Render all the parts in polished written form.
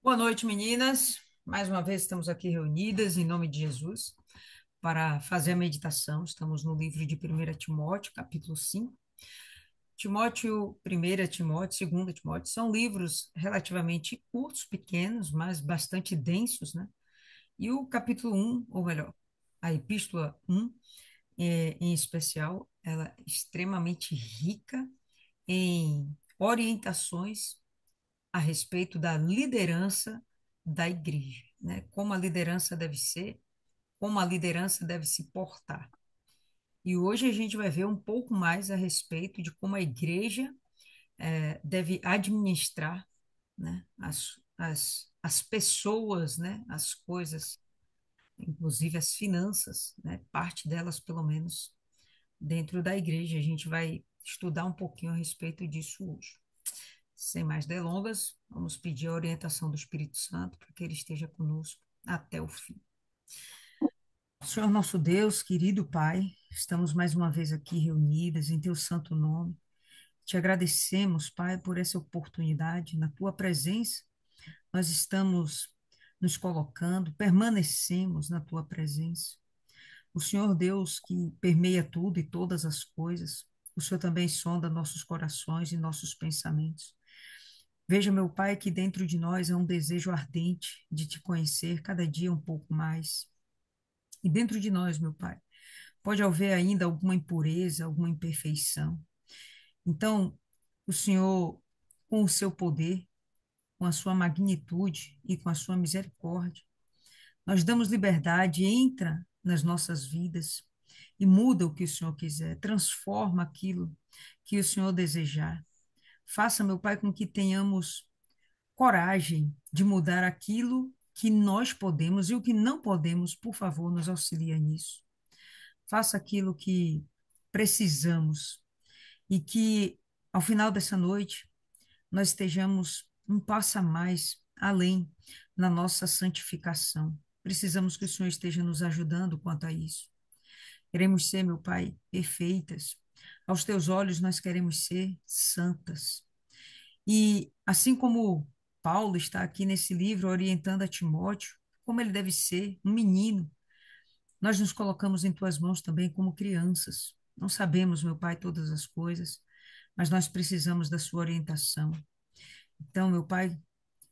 Boa noite, meninas. Mais uma vez estamos aqui reunidas em nome de Jesus para fazer a meditação. Estamos no livro de 1 Timóteo, capítulo 5. Timóteo, 1 Timóteo, 2 Timóteo são livros relativamente curtos, pequenos, mas bastante densos, né? E o capítulo 1, ou melhor, a epístola 1, em especial, ela é extremamente rica em orientações a respeito da liderança da igreja, né? Como a liderança deve ser, como a liderança deve se portar. E hoje a gente vai ver um pouco mais a respeito de como a igreja deve administrar, né? As pessoas, né? As coisas, inclusive as finanças, né? Parte delas, pelo menos, dentro da igreja. A gente vai estudar um pouquinho a respeito disso hoje. Sem mais delongas, vamos pedir a orientação do Espírito Santo para que ele esteja conosco até o fim. Senhor nosso Deus, querido Pai, estamos mais uma vez aqui reunidas em Teu santo nome. Te agradecemos, Pai, por essa oportunidade. Na Tua presença, nós estamos nos colocando, permanecemos na Tua presença. O Senhor Deus que permeia tudo e todas as coisas, o Senhor também sonda nossos corações e nossos pensamentos. Veja, meu Pai, que dentro de nós há um desejo ardente de te conhecer cada dia um pouco mais. E dentro de nós, meu Pai, pode haver ainda alguma impureza, alguma imperfeição. Então, o Senhor, com o seu poder, com a sua magnitude e com a sua misericórdia, nós damos liberdade, entra nas nossas vidas e muda o que o Senhor quiser, transforma aquilo que o Senhor desejar. Faça, meu Pai, com que tenhamos coragem de mudar aquilo que nós podemos e o que não podemos, por favor, nos auxilia nisso. Faça aquilo que precisamos e que, ao final dessa noite, nós estejamos um passo a mais além na nossa santificação. Precisamos que o Senhor esteja nos ajudando quanto a isso. Queremos ser, meu Pai, perfeitas. Aos teus olhos, nós queremos ser santas. E assim como Paulo está aqui nesse livro orientando a Timóteo, como ele deve ser um menino, nós nos colocamos em tuas mãos também como crianças. Não sabemos, meu Pai, todas as coisas, mas nós precisamos da sua orientação. Então, meu Pai,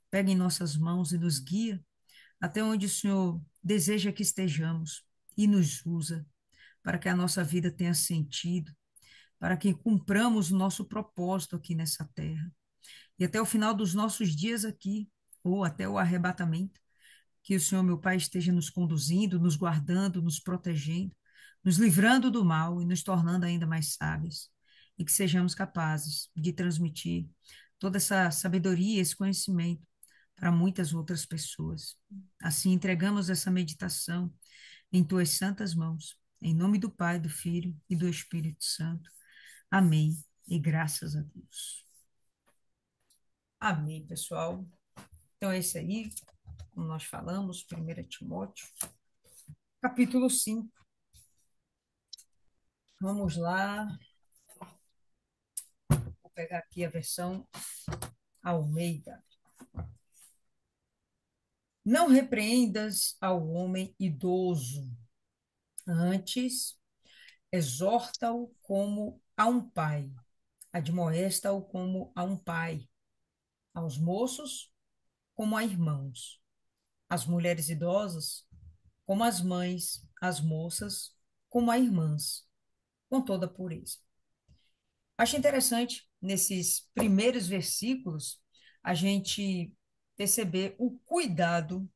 pega em nossas mãos e nos guia até onde o Senhor deseja que estejamos e nos usa para que a nossa vida tenha sentido, para que cumpramos o nosso propósito aqui nessa terra. E até o final dos nossos dias aqui, ou até o arrebatamento, que o Senhor, meu Pai, esteja nos conduzindo, nos guardando, nos protegendo, nos livrando do mal e nos tornando ainda mais sábios. E que sejamos capazes de transmitir toda essa sabedoria, esse conhecimento para muitas outras pessoas. Assim, entregamos essa meditação em tuas santas mãos, em nome do Pai, do Filho e do Espírito Santo. Amém. E graças a Deus. Amém, pessoal. Então, é isso aí, como nós falamos, 1 Timóteo, capítulo 5. Vamos lá, vou pegar aqui a versão Almeida. Não repreendas ao homem idoso, antes exorta-o como a um pai, admoesta-o como a um pai, aos moços como a irmãos, às mulheres idosas como as mães, às moças como a irmãs, com toda a pureza. Acho interessante, nesses primeiros versículos, a gente perceber o cuidado. O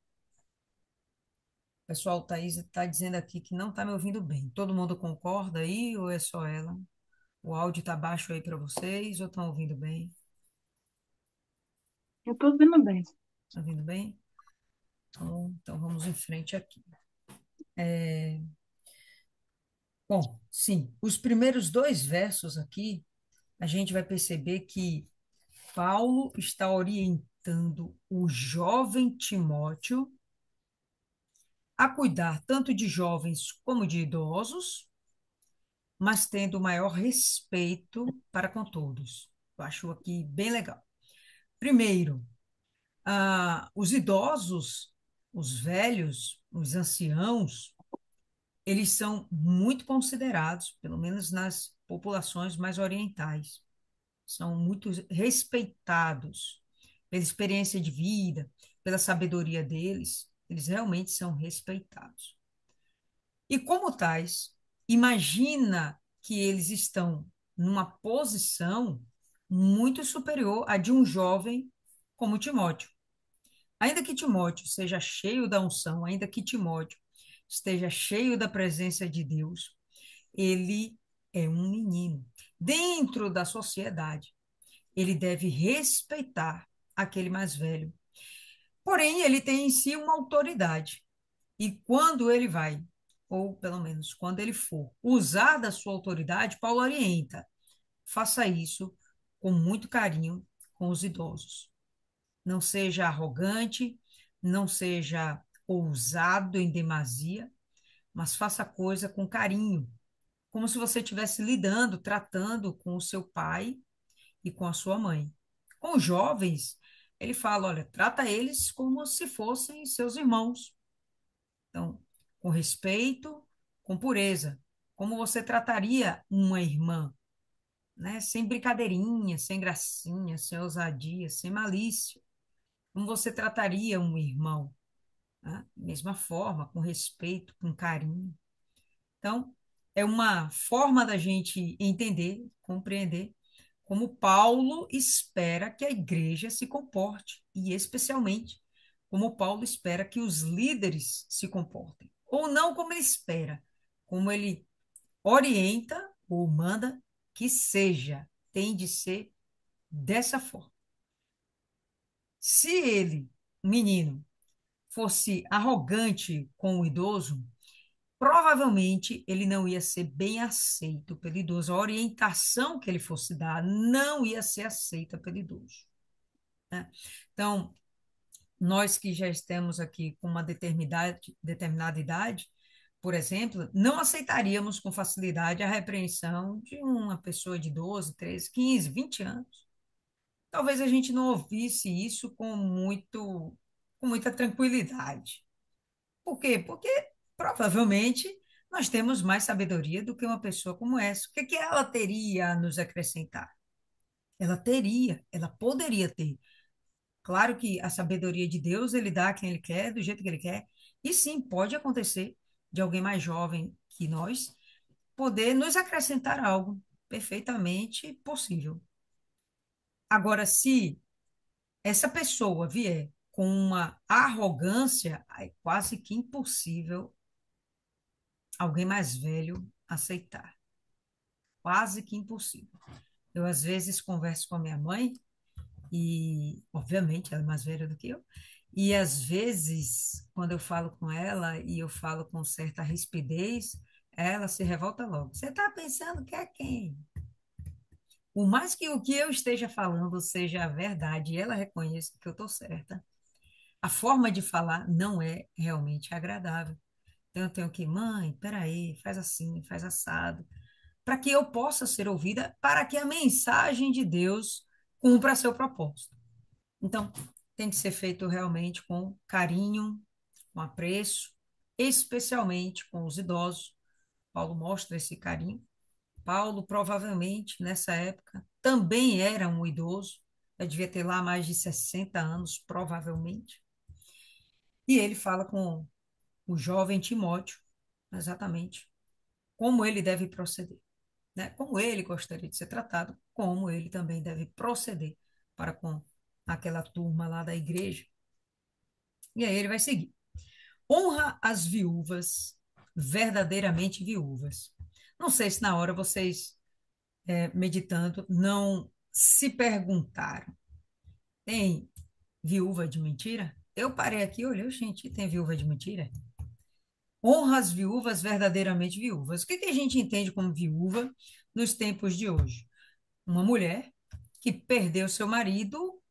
pessoal, Thaís está dizendo aqui que não está me ouvindo bem. Todo mundo concorda aí ou é só ela? O áudio está baixo aí para vocês ou estão ouvindo bem? Eu tô vendo bem. Estão ouvindo bem? Então vamos em frente aqui. Bom, sim, os primeiros dois versos aqui, a gente vai perceber que Paulo está orientando o jovem Timóteo a cuidar tanto de jovens como de idosos, mas tendo o maior respeito para com todos. Eu acho aqui bem legal. Primeiro, Os idosos, os velhos, os anciãos, eles são muito considerados, pelo menos nas populações mais orientais, são muito respeitados pela experiência de vida, pela sabedoria deles, eles realmente são respeitados. E como tais, imagina que eles estão numa posição muito superior à de um jovem como Timóteo. Ainda que Timóteo seja cheio da unção, ainda que Timóteo esteja cheio da presença de Deus, ele é um menino. Dentro da sociedade, ele deve respeitar aquele mais velho. Porém, ele tem em si uma autoridade. E quando ele vai, ou pelo menos quando ele for usar da sua autoridade, Paulo orienta: faça isso com muito carinho com os idosos. Não seja arrogante, não seja ousado em demasia, mas faça a coisa com carinho, como se você estivesse lidando, tratando com o seu pai e com a sua mãe. Com os jovens, ele fala: olha, trata eles como se fossem seus irmãos. Então, com respeito, com pureza, como você trataria uma irmã, né? Sem brincadeirinha, sem gracinha, sem ousadia, sem malícia. Como você trataria um irmão, né? Mesma forma, com respeito, com carinho. Então, é uma forma da gente entender, compreender como Paulo espera que a igreja se comporte, e especialmente como Paulo espera que os líderes se comportem. Ou não como ele espera, como ele orienta ou manda que seja, tem de ser dessa forma. Se ele, menino, fosse arrogante com o idoso, provavelmente ele não ia ser bem aceito pelo idoso. A orientação que ele fosse dar não ia ser aceita pelo idoso, né? Então, nós que já estamos aqui com uma determinada idade, por exemplo, não aceitaríamos com facilidade a repreensão de uma pessoa de 12, 13, 15, 20 anos. Talvez a gente não ouvisse isso com muita tranquilidade. Por quê? Porque provavelmente nós temos mais sabedoria do que uma pessoa como essa. O que que ela teria a nos acrescentar? Ela teria, ela poderia ter. Claro que a sabedoria de Deus, ele dá a quem ele quer, do jeito que ele quer. E sim, pode acontecer de alguém mais jovem que nós poder nos acrescentar algo perfeitamente possível. Agora, se essa pessoa vier com uma arrogância, é quase que impossível alguém mais velho aceitar. Quase que impossível. Eu, às vezes, converso com a minha mãe, e, obviamente, ela é mais velha do que eu, e, às vezes, quando eu falo com ela e eu falo com certa rispidez, ela se revolta logo. Você está pensando que é quem? Por mais que o que eu esteja falando seja a verdade e ela reconheça que eu estou certa, a forma de falar não é realmente agradável. Então, eu tenho que, mãe, peraí, faz assim, faz assado, para que eu possa ser ouvida, para que a mensagem de Deus cumpra seu propósito. Então, tem que ser feito realmente com carinho, com apreço, especialmente com os idosos. Paulo mostra esse carinho. Paulo, provavelmente, nessa época, também era um idoso, eu devia ter lá mais de 60 anos, provavelmente. E ele fala com o jovem Timóteo, exatamente, como ele deve proceder, né? Como ele gostaria de ser tratado, como ele também deve proceder para com aquela turma lá da igreja. E aí ele vai seguir. Honra as viúvas, verdadeiramente viúvas. Não sei se na hora vocês, meditando, não se perguntaram: tem viúva de mentira? Eu parei aqui, olhei, gente, tem viúva de mentira? Honra as viúvas, verdadeiramente viúvas. O que que a gente entende como viúva nos tempos de hoje? Uma mulher que perdeu seu marido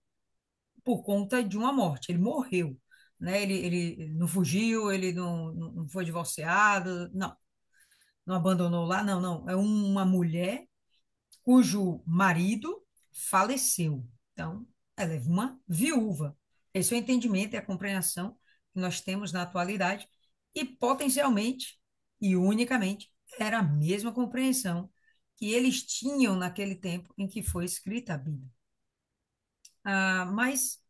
por conta de uma morte. Ele morreu, né? Ele não fugiu, ele não foi divorciado, não, não abandonou lá, não, não. É uma mulher cujo marido faleceu. Então, ela é uma viúva Esse é o entendimento e a compreensão que nós temos na atualidade e potencialmente e unicamente era a mesma compreensão que eles tinham naquele tempo em que foi escrita a Bíblia. Mas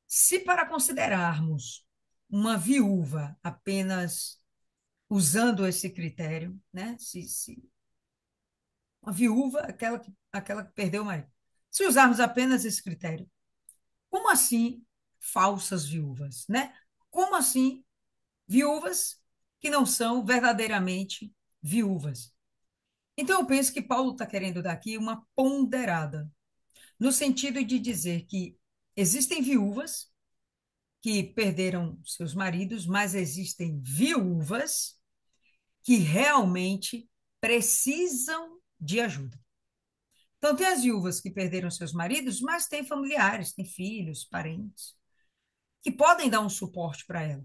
se para considerarmos uma viúva apenas usando esse critério, né? Se uma viúva, aquela que perdeu o marido. Se usarmos apenas esse critério, como assim falsas viúvas, né? Como assim viúvas que não são verdadeiramente viúvas? Então, eu penso que Paulo está querendo dar aqui uma ponderada, no sentido de dizer que existem viúvas que perderam seus maridos, mas existem viúvas que realmente precisam de ajuda. Então, tem as viúvas que perderam seus maridos, mas tem familiares, tem filhos, parentes, que podem dar um suporte para ela.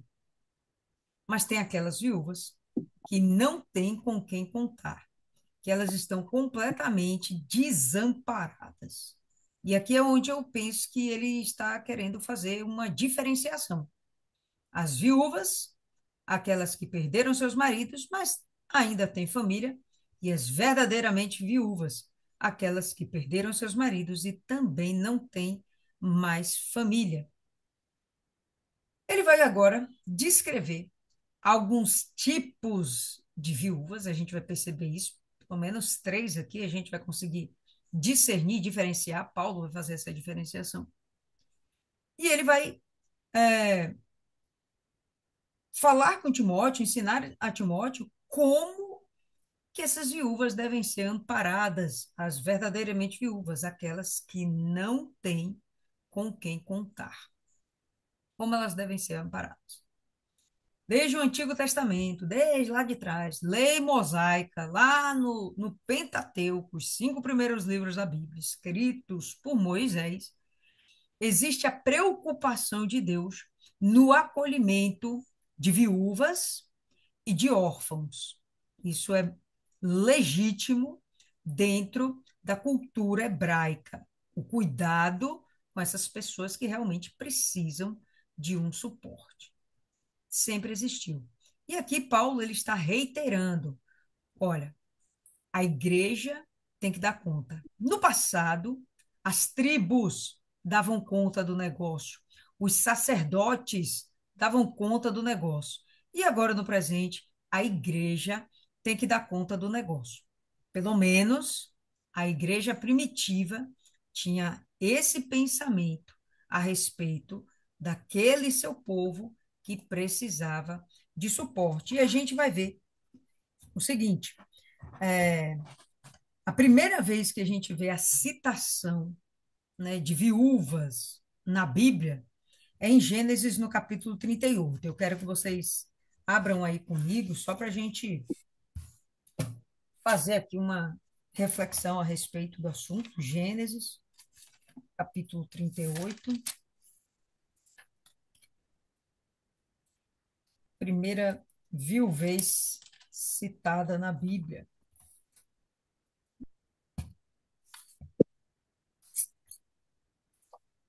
Mas tem aquelas viúvas que não têm com quem contar, que elas estão completamente desamparadas. E aqui é onde eu penso que ele está querendo fazer uma diferenciação. As viúvas, aquelas que perderam seus maridos, mas ainda têm família, e as verdadeiramente viúvas, aquelas que perderam seus maridos e também não têm mais família. Ele vai agora descrever alguns tipos de viúvas, a gente vai perceber isso, pelo menos três aqui, a gente vai conseguir discernir, diferenciar. Paulo vai fazer essa diferenciação. E ele vai falar com Timóteo, ensinar a Timóteo como que essas viúvas devem ser amparadas, as verdadeiramente viúvas, aquelas que não têm com quem contar. Como elas devem ser amparadas. Desde o Antigo Testamento, desde lá de trás, lei mosaica, lá no Pentateuco, os cinco primeiros livros da Bíblia, escritos por Moisés, existe a preocupação de Deus no acolhimento de viúvas e de órfãos. Isso é legítimo dentro da cultura hebraica, o cuidado com essas pessoas que realmente precisam de um suporte. Sempre existiu. E aqui Paulo ele está reiterando, olha, a igreja tem que dar conta. No passado, as tribos davam conta do negócio, os sacerdotes davam conta do negócio. E agora, no presente, a igreja tem que dar conta do negócio. Pelo menos a igreja primitiva tinha esse pensamento a respeito daquele seu povo que precisava de suporte. E a gente vai ver o seguinte: a primeira vez que a gente vê a citação, né, de viúvas na Bíblia é em Gênesis, no capítulo 38. Eu quero que vocês abram aí comigo, só para a gente fazer aqui uma reflexão a respeito do assunto. Gênesis, capítulo 38. Primeira viuvez citada na Bíblia.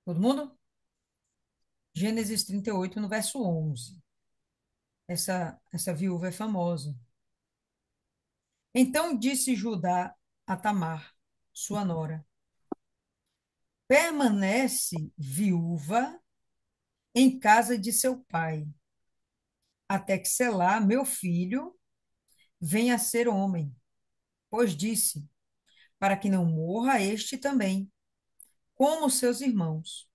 Todo mundo? Gênesis 38, no verso 11. Essa viúva é famosa. Então disse Judá a Tamar, sua nora: permanece viúva em casa de seu pai, até que Selá, meu filho, venha a ser homem. Pois disse: para que não morra este também, como seus irmãos.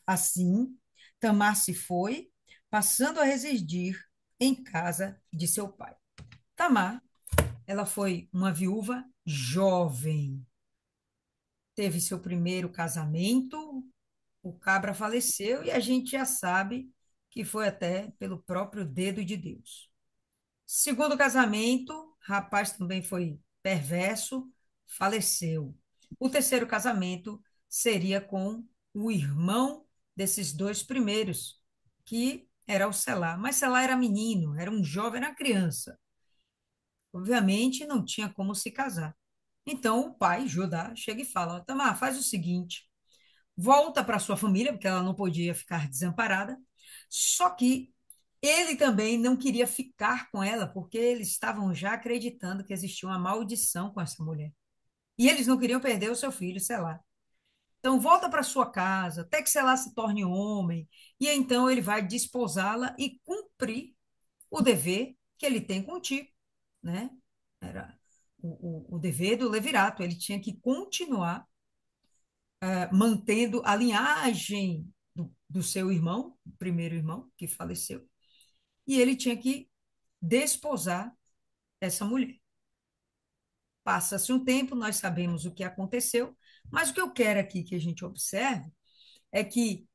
Assim, Tamar se foi, passando a residir em casa de seu pai. Tamar, ela foi uma viúva jovem. Teve seu primeiro casamento, o cabra faleceu e a gente já sabe que foi até pelo próprio dedo de Deus. Segundo casamento, rapaz também foi perverso, faleceu. O terceiro casamento seria com o irmão desses dois primeiros, que era o Selá. Mas Selá era menino, era um jovem, era criança. Obviamente, não tinha como se casar. Então, o pai, Judá, chega e fala: Tamar, faz o seguinte, volta para sua família, porque ela não podia ficar desamparada. Só que ele também não queria ficar com ela, porque eles estavam já acreditando que existia uma maldição com essa mulher. E eles não queriam perder o seu filho, sei lá. Então, volta para sua casa, até que Selá se torne homem, e então ele vai desposá-la e cumprir o dever que ele tem contigo, né? Era o dever do levirato, ele tinha que continuar mantendo a linhagem do seu irmão, o primeiro irmão que faleceu, e ele tinha que desposar essa mulher. Passa-se um tempo, nós sabemos o que aconteceu, mas o que eu quero aqui que a gente observe é que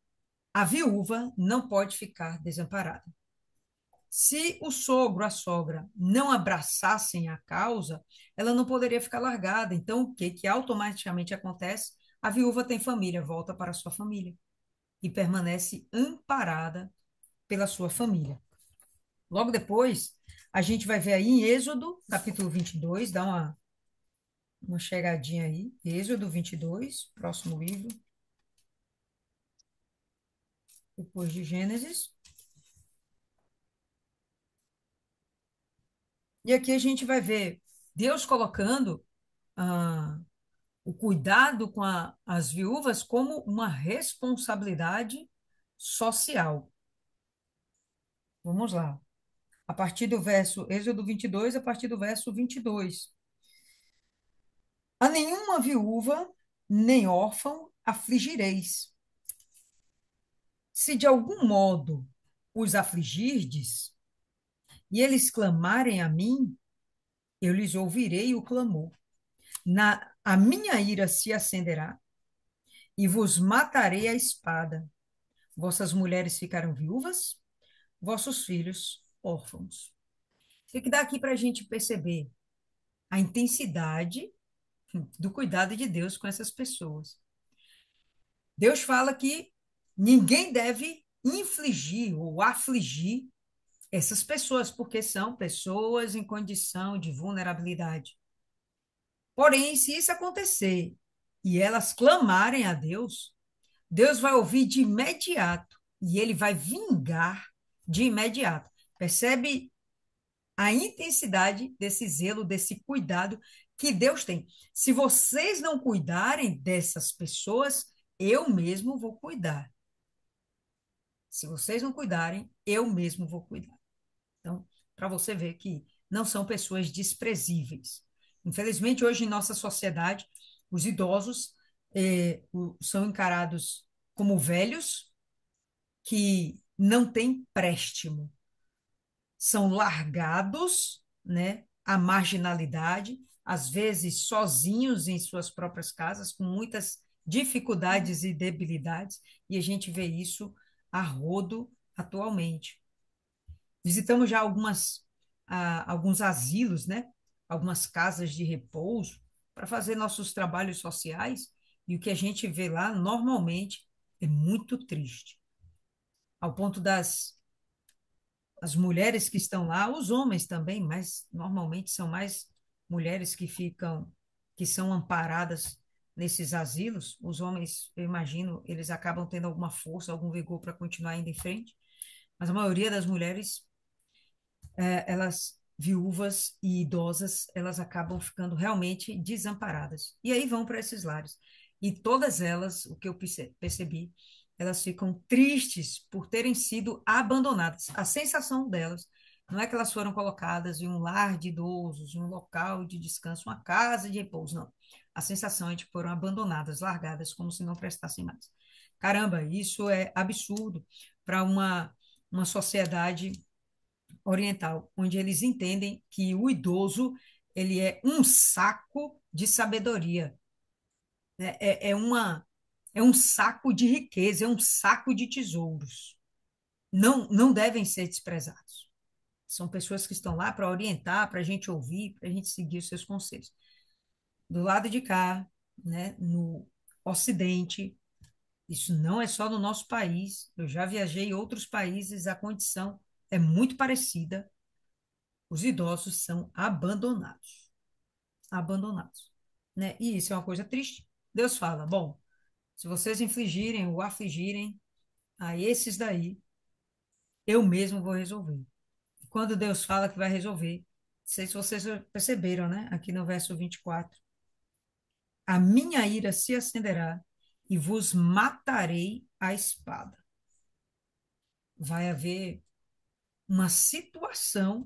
a viúva não pode ficar desamparada. Se o sogro, a sogra, não abraçassem a causa, ela não poderia ficar largada. Então, o que que automaticamente acontece? A viúva tem família, volta para a sua família e permanece amparada pela sua família. Logo depois, a gente vai ver aí em Êxodo, capítulo 22, dá uma chegadinha aí. Êxodo 22, próximo livro, depois de Gênesis. E aqui a gente vai ver Deus colocando ah, o cuidado com as viúvas como uma responsabilidade social. Vamos lá. A partir do verso, Êxodo 22, a partir do verso 22. A nenhuma viúva, nem órfão afligireis. Se de algum modo os afligirdes, e eles clamarem a mim, eu lhes ouvirei o clamor. A minha ira se acenderá, e vos matarei a espada. Vossas mulheres ficarão viúvas, vossos filhos órfãos. O que dá aqui para a gente perceber? A intensidade do cuidado de Deus com essas pessoas. Deus fala que ninguém deve infligir ou afligir essas pessoas, porque são pessoas em condição de vulnerabilidade. Porém, se isso acontecer e elas clamarem a Deus, Deus vai ouvir de imediato e ele vai vingar de imediato. Percebe a intensidade desse zelo, desse cuidado que Deus tem. Se vocês não cuidarem dessas pessoas, eu mesmo vou cuidar. Se vocês não cuidarem, eu mesmo vou cuidar. Então, para você ver que não são pessoas desprezíveis. Infelizmente, hoje em nossa sociedade, os idosos são encarados como velhos que não têm préstimo, são largados, né, à marginalidade, às vezes sozinhos em suas próprias casas, com muitas dificuldades e debilidades, e a gente vê isso a rodo atualmente. Visitamos já alguns asilos, né, algumas casas de repouso, para fazer nossos trabalhos sociais, e o que a gente vê lá normalmente é muito triste, ao ponto das as mulheres que estão lá, os homens também, mas normalmente são mais mulheres que ficam, que são amparadas nesses asilos. Os homens, eu imagino, eles acabam tendo alguma força, algum vigor para continuar indo em frente, mas a maioria das mulheres, elas viúvas e idosas, elas acabam ficando realmente desamparadas. E aí vão para esses lares. E todas elas, o que eu percebi, elas ficam tristes por terem sido abandonadas. A sensação delas não é que elas foram colocadas em um lar de idosos, em um local de descanso, uma casa de repouso, não. A sensação é de que foram abandonadas, largadas, como se não prestassem mais. Caramba, isso é absurdo para uma sociedade oriental, onde eles entendem que o idoso ele é um saco de sabedoria, né? É um saco de riqueza, é um saco de tesouros. Não devem ser desprezados. São pessoas que estão lá para orientar, para a gente ouvir, para a gente seguir os seus conselhos. Do lado de cá, né, no Ocidente, isso não é só no nosso país. Eu já viajei em outros países, a condição é muito parecida. Os idosos são abandonados, abandonados, né? E isso é uma coisa triste. Deus fala, bom, Se vocês infligirem ou afligirem a esses daí, eu mesmo vou resolver. Quando Deus fala que vai resolver, não sei se vocês perceberam, né? Aqui no verso 24. A minha ira se acenderá e vos matarei à espada. Vai haver uma situação,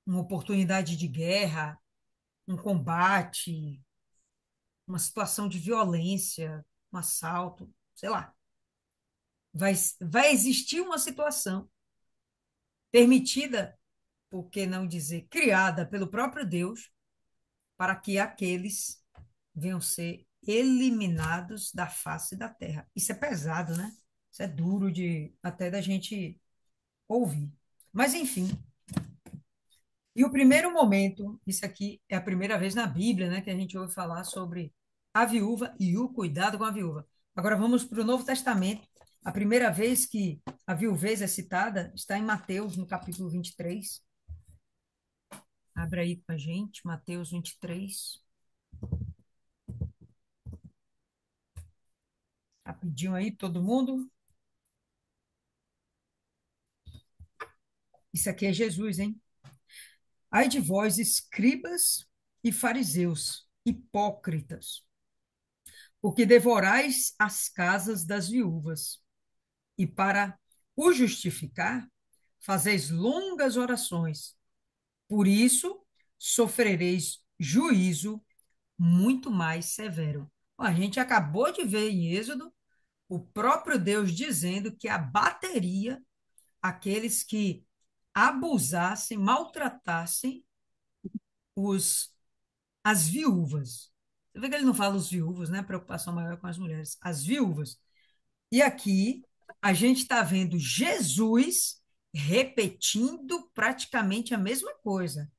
uma oportunidade de guerra, um combate, uma situação de violência, um assalto, sei lá. Vai existir uma situação permitida, por que não dizer criada pelo próprio Deus, para que aqueles venham ser eliminados da face da terra. Isso é pesado, né? Isso é duro de até da gente ouvir. Mas enfim, e o primeiro momento, isso aqui é a primeira vez na Bíblia, né, que a gente ouve falar sobre a viúva e o cuidado com a viúva. Agora vamos para o Novo Testamento. A primeira vez que a viuvez é citada está em Mateus, no capítulo 23. Abre aí com a gente, Mateus 23. Rapidinho aí, todo mundo. Isso aqui é Jesus, hein? Ai de vós, escribas e fariseus, hipócritas, porque devorais as casas das viúvas, e para o justificar, fazeis longas orações. Por isso, sofrereis juízo muito mais severo. Ó, a gente acabou de ver em Êxodo o próprio Deus dizendo que abateria aqueles que abusassem, maltratassem os as viúvas. Você vê que ele não fala os viúvos, né? Preocupação maior com as mulheres. As viúvas. E aqui a gente está vendo Jesus repetindo praticamente a mesma coisa,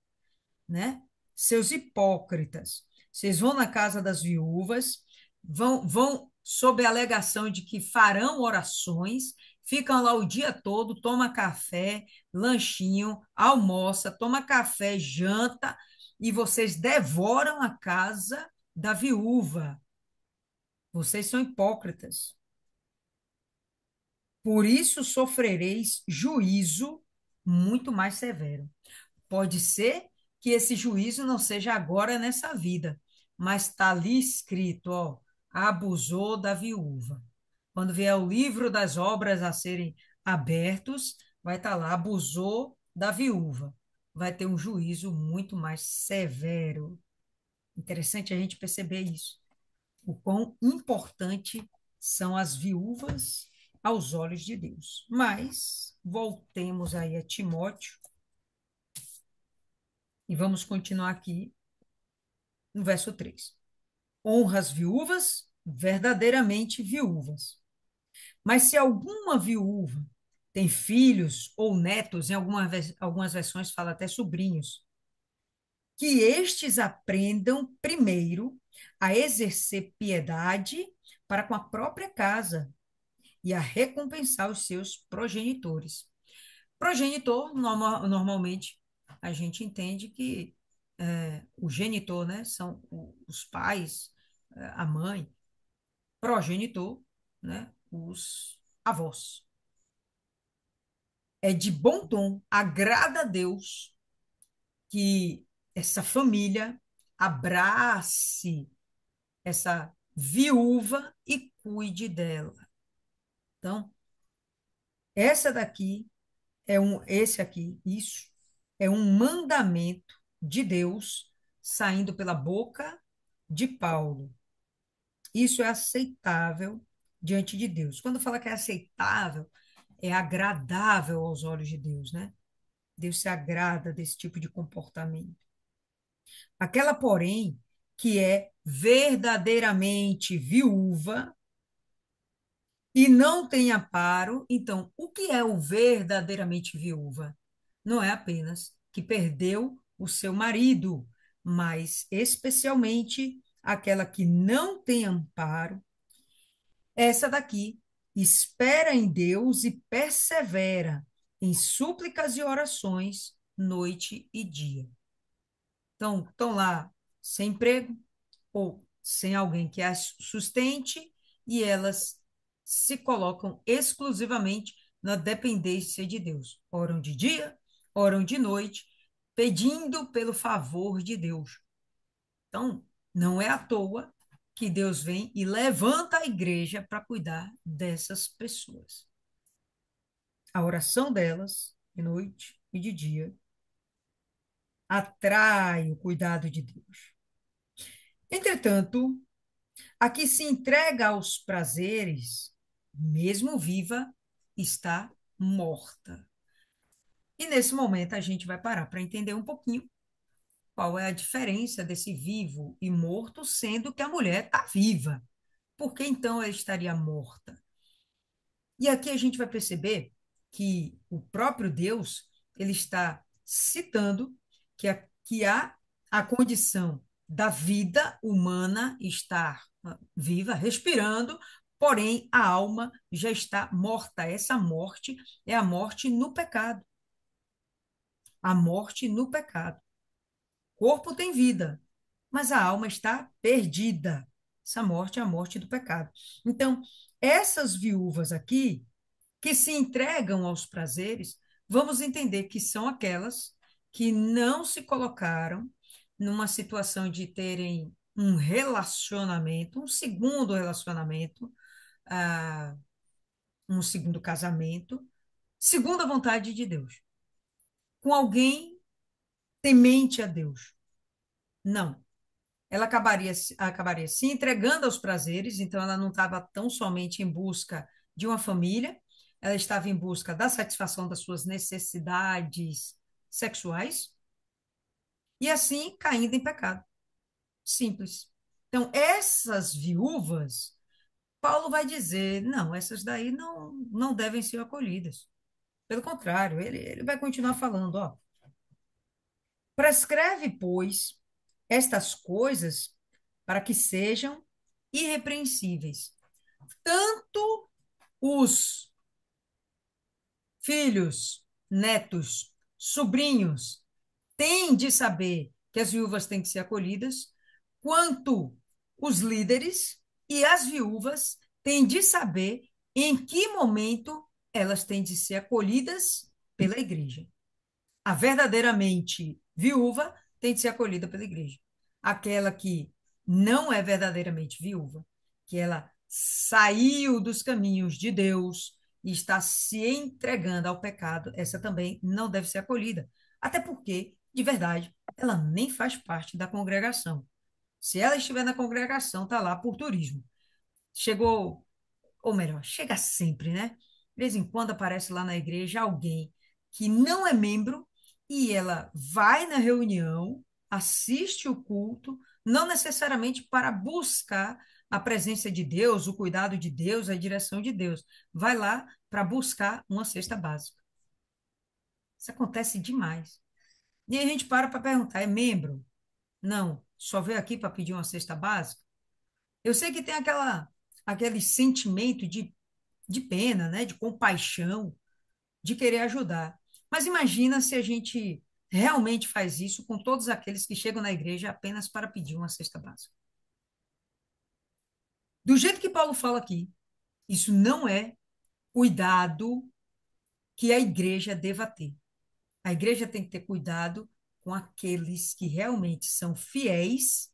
né? Seus hipócritas. Vocês vão na casa das viúvas, vão sob a alegação de que farão orações, ficam lá o dia todo, toma café, lanchinho, almoça, toma café, janta, e vocês devoram a casa da viúva. Vocês são hipócritas. Por isso sofrereis juízo muito mais severo. Pode ser que esse juízo não seja agora nessa vida, mas está ali escrito, ó, abusou da viúva. Quando vier o livro das obras a serem abertos, vai estar lá, abusou da viúva. Vai ter um juízo muito mais severo. Interessante a gente perceber isso. O quão importante são as viúvas aos olhos de Deus. Mas voltemos aí a Timóteo e vamos continuar aqui no verso 3. Honra as viúvas, verdadeiramente viúvas. Mas se alguma viúva tem filhos ou netos, em algumas versões fala até sobrinhos, que estes aprendam primeiro a exercer piedade para com a própria casa e a recompensar os seus progenitores. Progenitor, normalmente, a gente entende que o genitor, né, são os pais, a mãe, progenitor, né, os avós. É de bom tom, agrada a Deus que essa família abrace essa viúva e cuide dela. Então, essa daqui esse aqui, isso é um mandamento de Deus saindo pela boca de Paulo. Isso é aceitável diante de Deus. Quando fala que é aceitável, é agradável aos olhos de Deus, né? Deus se agrada desse tipo de comportamento. Aquela, porém, que é verdadeiramente viúva e não tem amparo, então, o que é o verdadeiramente viúva? Não é apenas que perdeu o seu marido, mas especialmente aquela que não tem amparo, essa daqui espera em Deus e persevera em súplicas e orações noite e dia. Então, estão lá sem emprego, ou sem alguém que as sustente e elas se colocam exclusivamente na dependência de Deus. Oram de dia, oram de noite, pedindo pelo favor de Deus. Então, não é à toa que Deus vem e levanta a igreja para cuidar dessas pessoas. A oração delas, de noite e de dia, atrai o cuidado de Deus. Entretanto, a que se entrega aos prazeres, mesmo viva, está morta. E nesse momento a gente vai parar para entender um pouquinho qual é a diferença desse vivo e morto, sendo que a mulher está viva. Por que então ela estaria morta? E aqui a gente vai perceber que o próprio Deus, ele está citando que há a condição da vida humana estar viva, respirando, porém a alma já está morta. Essa morte é a morte no pecado. A morte no pecado. O corpo tem vida, mas a alma está perdida. Essa morte é a morte do pecado. Então, essas viúvas aqui, que se entregam aos prazeres, vamos entender que são aquelas que não se colocaram numa situação de terem um relacionamento, um segundo relacionamento, ah, um segundo casamento, segundo a vontade de Deus, com alguém temente a Deus. Não. Ela acabaria se entregando aos prazeres, então ela não estava tão somente em busca de uma família, ela estava em busca da satisfação das suas necessidades sexuais e assim caindo em pecado. Simples. Então, essas viúvas, Paulo vai dizer, não, essas daí não devem ser acolhidas. Pelo contrário, ele vai continuar falando, ó, prescreve, pois, estas coisas para que sejam irrepreensíveis. Tanto os filhos, netos, sobrinhos têm de saber que as viúvas têm que ser acolhidas, quanto os líderes e as viúvas têm de saber em que momento elas têm de ser acolhidas pela igreja. A verdadeiramente viúva tem de ser acolhida pela igreja. Aquela que não é verdadeiramente viúva, que ela saiu dos caminhos de Deus e está se entregando ao pecado, essa também não deve ser acolhida. Até porque, de verdade, ela nem faz parte da congregação. Se ela estiver na congregação, está lá por turismo. Chegou, ou melhor, chega sempre, né? De vez em quando aparece lá na igreja alguém que não é membro e ela vai na reunião, assiste o culto, não necessariamente para buscar a presença de Deus, o cuidado de Deus, a direção de Deus. Vai lá para buscar uma cesta básica. Isso acontece demais. E aí a gente para perguntar: é membro? Não, só veio aqui para pedir uma cesta básica? Eu sei que tem aquele sentimento de pena, né, de compaixão, de querer ajudar. Mas imagina se a gente realmente faz isso com todos aqueles que chegam na igreja apenas para pedir uma cesta básica. Do jeito que Paulo fala aqui, isso não é cuidado que a igreja deva ter. A igreja tem que ter cuidado com aqueles que realmente são fiéis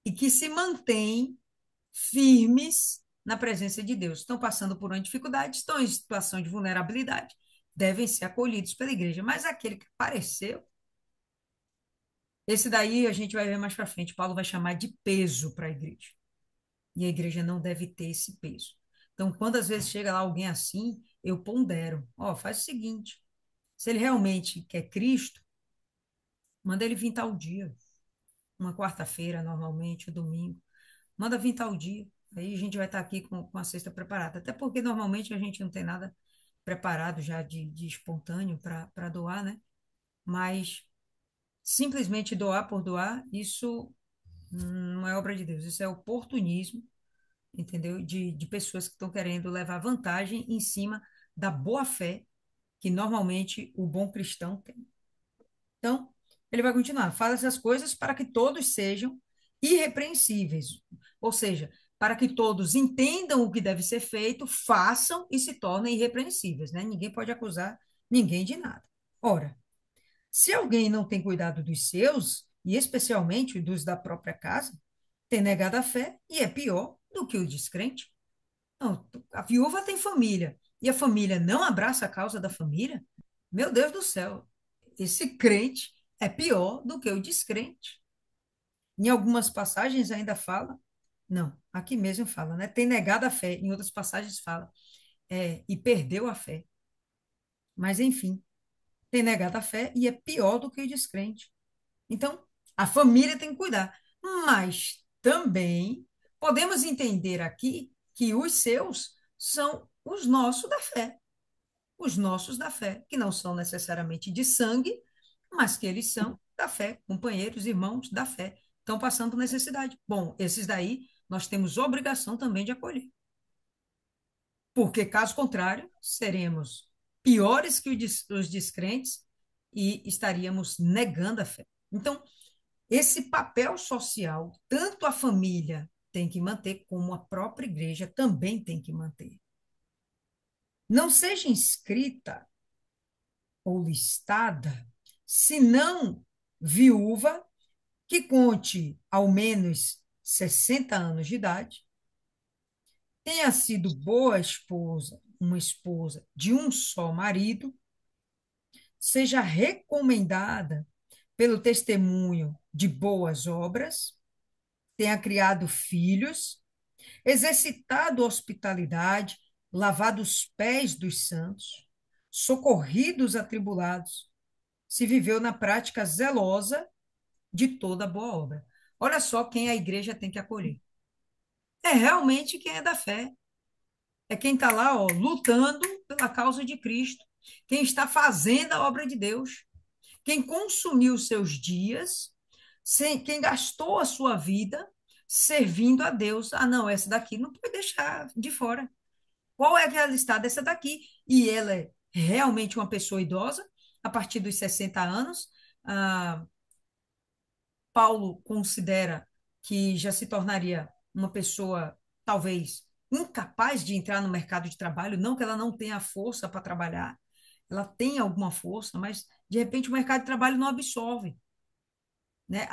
e que se mantêm firmes na presença de Deus. Estão passando por uma dificuldade, estão em situação de vulnerabilidade, devem ser acolhidos pela igreja. Mas aquele que apareceu, esse daí a gente vai ver mais para frente. Paulo vai chamar de peso para a igreja. E a igreja não deve ter esse peso. Então, quando às vezes chega lá alguém assim, eu pondero. Ó, faz o seguinte: se ele realmente quer Cristo, manda ele vir tal dia. Uma quarta-feira, normalmente, o domingo. Manda vir tal dia. Aí a gente vai estar aqui com a cesta preparada. Até porque normalmente a gente não tem nada preparado já de espontâneo para doar, né? Mas simplesmente doar por doar, isso não é obra de Deus. Isso é oportunismo, entendeu? De pessoas que estão querendo levar vantagem em cima da boa fé que normalmente o bom cristão tem. Então, ele vai continuar. Fala essas coisas para que todos sejam irrepreensíveis, ou seja, para que todos entendam o que deve ser feito, façam e se tornem irrepreensíveis, né? Ninguém pode acusar ninguém de nada. Ora, se alguém não tem cuidado dos seus, e especialmente dos da própria casa, tem negado a fé e é pior do que o descrente. Não, a viúva tem família e a família não abraça a causa da família. Meu Deus do céu, esse crente é pior do que o descrente. Em algumas passagens ainda fala, não, aqui mesmo fala, né? Tem negado a fé. Em outras passagens fala, e perdeu a fé. Mas, enfim, tem negado a fé e é pior do que o descrente. Então, a família tem que cuidar. Mas também podemos entender aqui que os seus são os nossos da fé. Os nossos da fé, que não são necessariamente de sangue, mas que eles são da fé, companheiros, irmãos da fé, estão passando necessidade. Bom, esses daí nós temos obrigação também de acolher, porque caso contrário, seremos piores que os descrentes e estaríamos negando a fé. Então, esse papel social, tanto a família tem que manter, como a própria igreja também tem que manter. Não seja inscrita ou listada, senão viúva, que conte ao menos 60 anos de idade, tenha sido boa esposa, uma esposa de um só marido, seja recomendada pelo testemunho de boas obras, tenha criado filhos, exercitado hospitalidade, lavado os pés dos santos, socorrido os atribulados, se viveu na prática zelosa de toda boa obra. Olha só quem a igreja tem que acolher. É realmente quem é da fé. É quem está lá, ó, lutando pela causa de Cristo. Quem está fazendo a obra de Deus. Quem consumiu seus dias, quem gastou a sua vida servindo a Deus. Ah, não, essa daqui não pode deixar de fora. Qual é aquela listada? Essa daqui. E ela é realmente uma pessoa idosa, a partir dos 60 anos. Ah, Paulo considera que já se tornaria uma pessoa, talvez, incapaz de entrar no mercado de trabalho, não que ela não tenha força para trabalhar, ela tem alguma força, mas, de repente, o mercado de trabalho não absorve, né?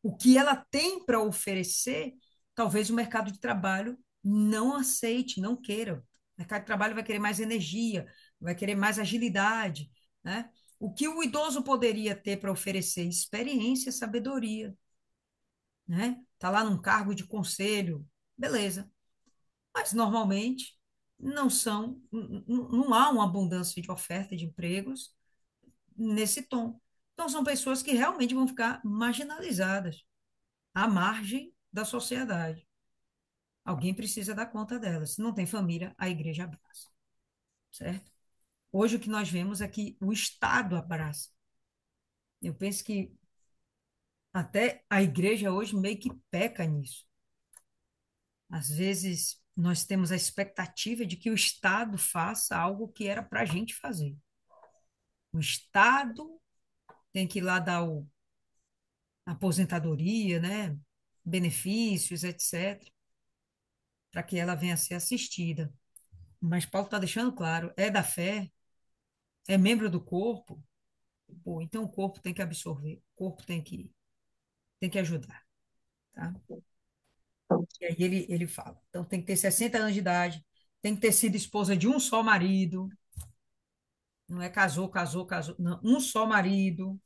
O que ela tem para oferecer, talvez o mercado de trabalho não aceite, não queira. O mercado de trabalho vai querer mais energia, vai querer mais agilidade, né? O que o idoso poderia ter para oferecer? Experiência, sabedoria, né? Tá lá num cargo de conselho, beleza. Mas normalmente não há uma abundância de oferta de empregos nesse tom. Então são pessoas que realmente vão ficar marginalizadas, à margem da sociedade. Alguém precisa dar conta delas. Se não tem família, a igreja abraça, certo? Hoje o que nós vemos é que o Estado abraça. Eu penso que até a igreja hoje meio que peca nisso. Às vezes, nós temos a expectativa de que o Estado faça algo que era para a gente fazer. O Estado tem que ir lá dar a aposentadoria, né? Benefícios, etc., para que ela venha a ser assistida. Mas Paulo está deixando claro, é da fé, é membro do corpo, pô, então o corpo tem que absorver, o corpo tem que ajudar, tá? E aí ele fala, então tem que ter 60 anos de idade, tem que ter sido esposa de um só marido, não é casou, não, um só marido,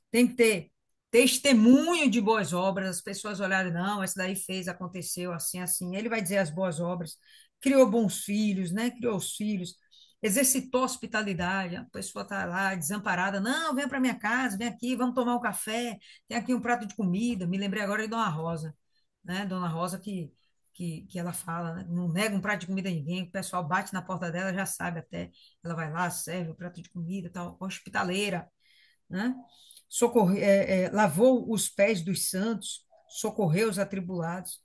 tem que ter testemunho de boas obras, as pessoas olharem, não, essa daí fez, aconteceu, assim, assim, ele vai dizer as boas obras, criou bons filhos, né, criou os filhos, exercitou hospitalidade, a pessoa está lá desamparada, não, vem para minha casa, vem aqui, vamos tomar um café, tem aqui um prato de comida, me lembrei agora de Dona Rosa, né, Dona Rosa que ela fala, né, não nega um prato de comida a ninguém, o pessoal bate na porta dela, já sabe até, ela vai lá, serve o prato de comida, tal, hospitaleira, né? Lavou os pés dos santos, socorreu os atribulados.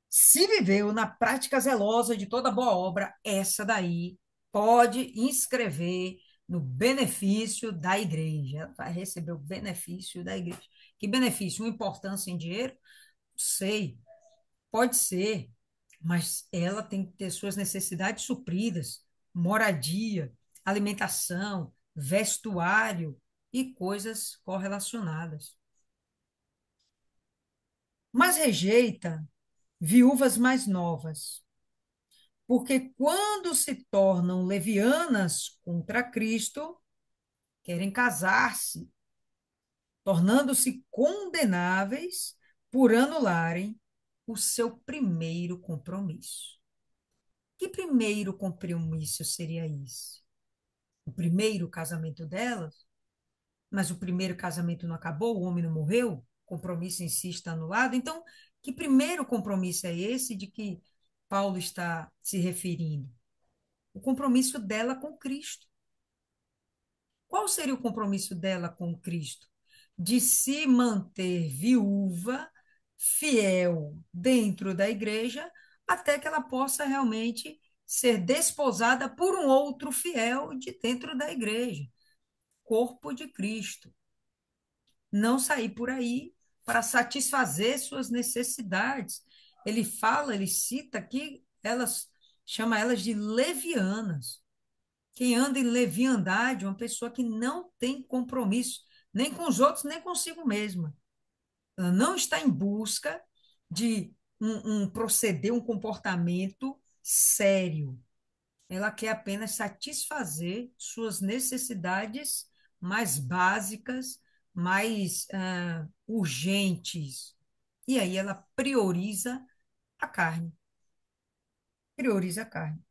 Se viveu na prática zelosa de toda boa obra, essa daí pode inscrever no benefício da igreja, vai receber o benefício da igreja. Que benefício? Uma importância em dinheiro? Sei, pode ser, mas ela tem que ter suas necessidades supridas, moradia, alimentação, vestuário e coisas correlacionadas. Mas rejeita viúvas mais novas, porque quando se tornam levianas contra Cristo, querem casar-se, tornando-se condenáveis por anularem o seu primeiro compromisso. Que primeiro compromisso seria esse? O primeiro casamento delas? Mas o primeiro casamento não acabou, o homem não morreu, o compromisso em si está anulado. Então, que primeiro compromisso é esse de que Paulo está se referindo? O compromisso dela com Cristo. Qual seria o compromisso dela com Cristo? De se manter viúva, fiel dentro da igreja, até que ela possa realmente ser desposada por um outro fiel de dentro da igreja, corpo de Cristo. Não sair por aí para satisfazer suas necessidades. Ele fala, ele cita que elas chama elas de levianas. Quem anda em leviandade é uma pessoa que não tem compromisso, nem com os outros, nem consigo mesma. Ela não está em busca de um proceder, um comportamento sério. Ela quer apenas satisfazer suas necessidades mais básicas, mais urgentes. E aí ela prioriza a carne. Prioriza a carne.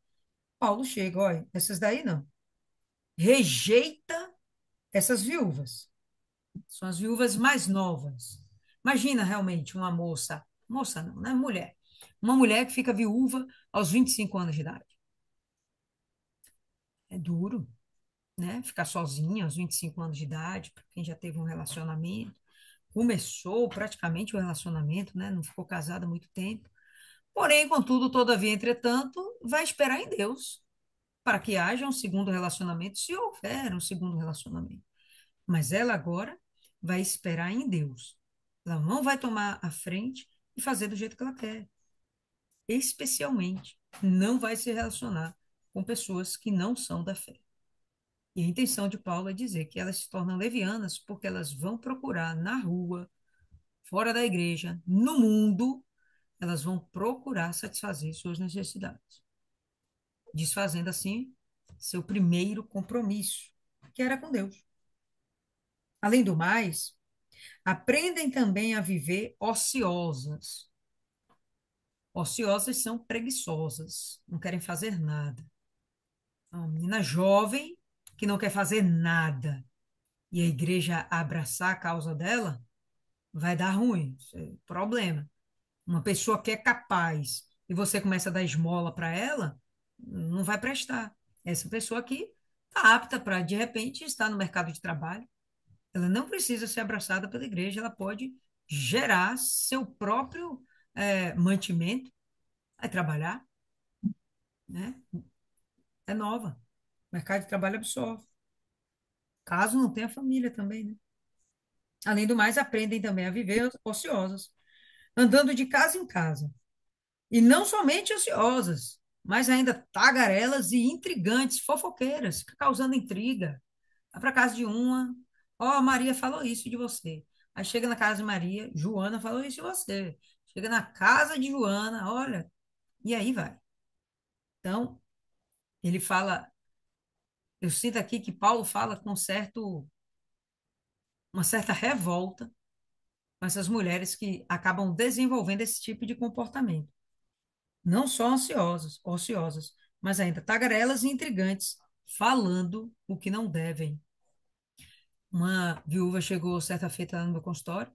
Paulo chega, olha, essas daí não. Rejeita essas viúvas. São as viúvas mais novas. Imagina realmente uma moça não, né? Mulher. Uma mulher que fica viúva aos 25 anos de idade. É duro, né? Ficar sozinha aos 25 anos de idade, para quem já teve um relacionamento. Começou praticamente o relacionamento, né? Não ficou casada há muito tempo. Porém, contudo, todavia, entretanto, vai esperar em Deus para que haja um segundo relacionamento, se houver um segundo relacionamento. Mas ela agora vai esperar em Deus. Ela não vai tomar a frente e fazer do jeito que ela quer. Especialmente, não vai se relacionar com pessoas que não são da fé. E a intenção de Paulo é dizer que elas se tornam levianas porque elas vão procurar na rua, fora da igreja, no mundo, elas vão procurar satisfazer suas necessidades, desfazendo assim seu primeiro compromisso, que era com Deus. Além do mais, aprendem também a viver ociosas. Ociosas são preguiçosas, não querem fazer nada. Uma menina jovem que não quer fazer nada e a igreja abraçar a causa dela, vai dar ruim, isso é problema. Uma pessoa que é capaz e você começa a dar esmola para ela, não vai prestar. Essa pessoa aqui está apta para, de repente, estar no mercado de trabalho. Ela não precisa ser abraçada pela igreja, ela pode gerar seu próprio mantimento, vai trabalhar, né? É nova. O mercado de trabalho absorve. Caso não tenha família também, né? Além do mais, aprendem também a viver ociosas, andando de casa em casa. E não somente ociosas, mas ainda tagarelas e intrigantes, fofoqueiras, fica causando intriga. Vai para casa de uma, ó, Maria falou isso de você. Aí chega na casa de Maria, Joana falou isso de você. Chega na casa de Joana, olha, e aí vai. Então, ele fala, eu sinto aqui que Paulo fala com uma certa revolta com essas mulheres que acabam desenvolvendo esse tipo de comportamento. Não só ociosas, mas ainda tagarelas e intrigantes, falando o que não devem. Uma viúva chegou certa feita lá no meu consultório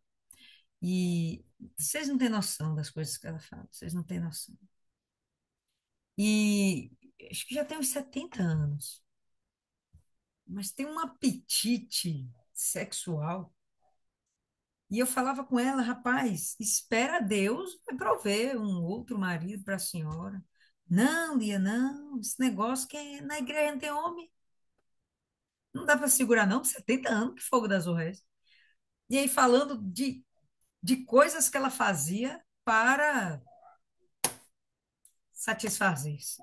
e vocês não têm noção das coisas que ela fala, vocês não têm noção. E acho que já tem uns 70 anos, mas tem um apetite sexual. E eu falava com ela, rapaz, espera Deus vai prover um outro marido para a senhora. Não, Lia, não, esse negócio que na igreja não tem homem. Não dá para segurar, não, 70 anos, que fogo das orreias. E aí falando de coisas que ela fazia para satisfazer-se.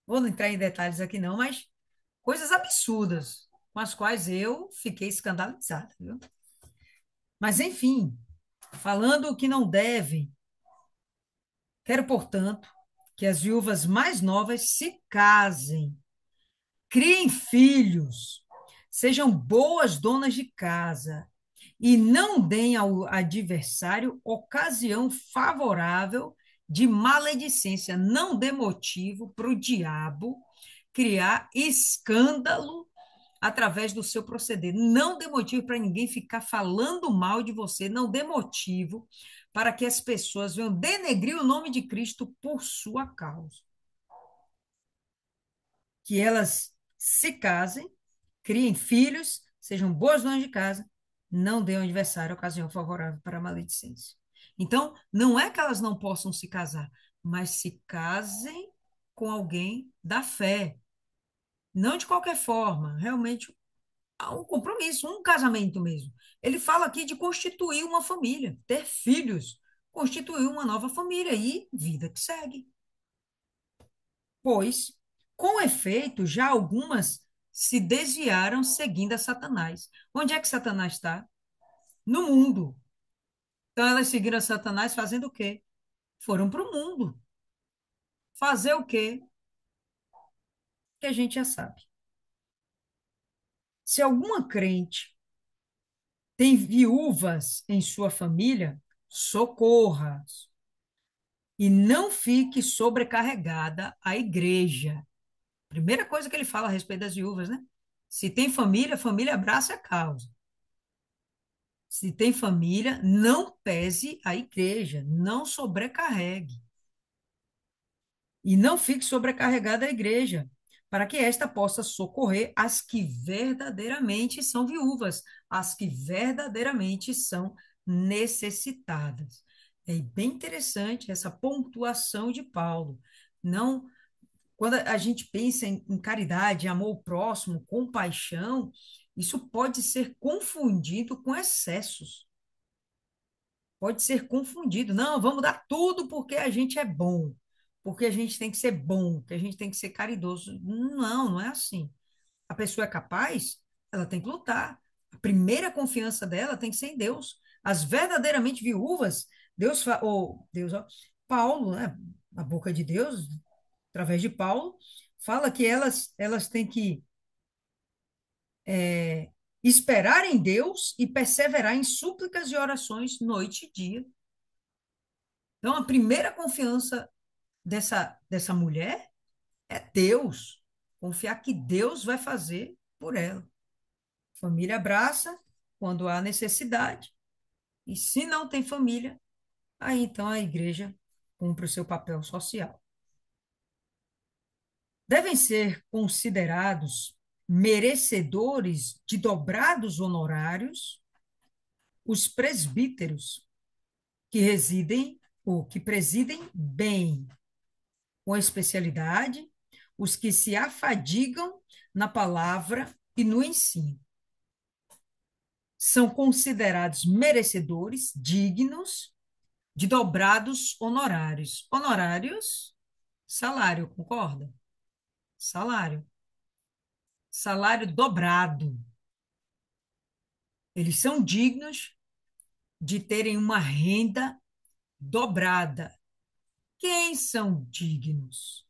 Vou não entrar em detalhes aqui não, mas coisas absurdas com as quais eu fiquei escandalizada, viu? Mas enfim, falando o que não deve, quero, portanto, que as viúvas mais novas se casem, criem filhos, sejam boas donas de casa e não deem ao adversário ocasião favorável de maledicência, não dê motivo para o diabo criar escândalo através do seu proceder. Não dê motivo para ninguém ficar falando mal de você, não dê motivo para que as pessoas venham denegrir o nome de Cristo por sua causa. Que elas se casem, criem filhos, sejam boas donas de casa, não dê ao adversário ocasião favorável para a maledicência. Então, não é que elas não possam se casar, mas se casem com alguém da fé. Não de qualquer forma, realmente há um compromisso, um casamento mesmo. Ele fala aqui de constituir uma família, ter filhos, constituir uma nova família e vida que segue. Pois, com efeito, já algumas se desviaram seguindo a Satanás. Onde é que Satanás está? No mundo. Então elas seguiram a Satanás fazendo o quê? Foram para o mundo. Fazer o quê? Que a gente já sabe. Se alguma crente tem viúvas em sua família, socorra e não fique sobrecarregada a igreja. Primeira coisa que ele fala a respeito das viúvas, né? Se tem família, família abraça a causa. Se tem família, não pese a igreja, não sobrecarregue. E não fique sobrecarregada a igreja, para que esta possa socorrer as que verdadeiramente são viúvas, as que verdadeiramente são necessitadas. É bem interessante essa pontuação de Paulo. Não, quando a gente pensa em caridade, amor ao próximo, compaixão, isso pode ser confundido com excessos. Pode ser confundido. Não, vamos dar tudo porque a gente é bom, porque a gente tem que ser bom, que a gente tem que ser caridoso. Não, não é assim. A pessoa é capaz, ela tem que lutar. A primeira confiança dela tem que ser em Deus. As verdadeiramente viúvas, Deus, ó, Paulo, né, a boca de Deus, através de Paulo, fala que elas têm que esperar em Deus e perseverar em súplicas e orações noite e dia. Então, a primeira confiança dessa mulher é Deus. Confiar que Deus vai fazer por ela. Família abraça quando há necessidade. E se não tem família, aí então a igreja cumpre o seu papel social. Devem ser considerados merecedores de dobrados honorários os presbíteros que residem ou que presidem bem, com especialidade, os que se afadigam na palavra e no ensino. São considerados merecedores, dignos de dobrados honorários. Honorários, salário, concorda? Salário. Salário dobrado. Eles são dignos de terem uma renda dobrada. Quem são dignos?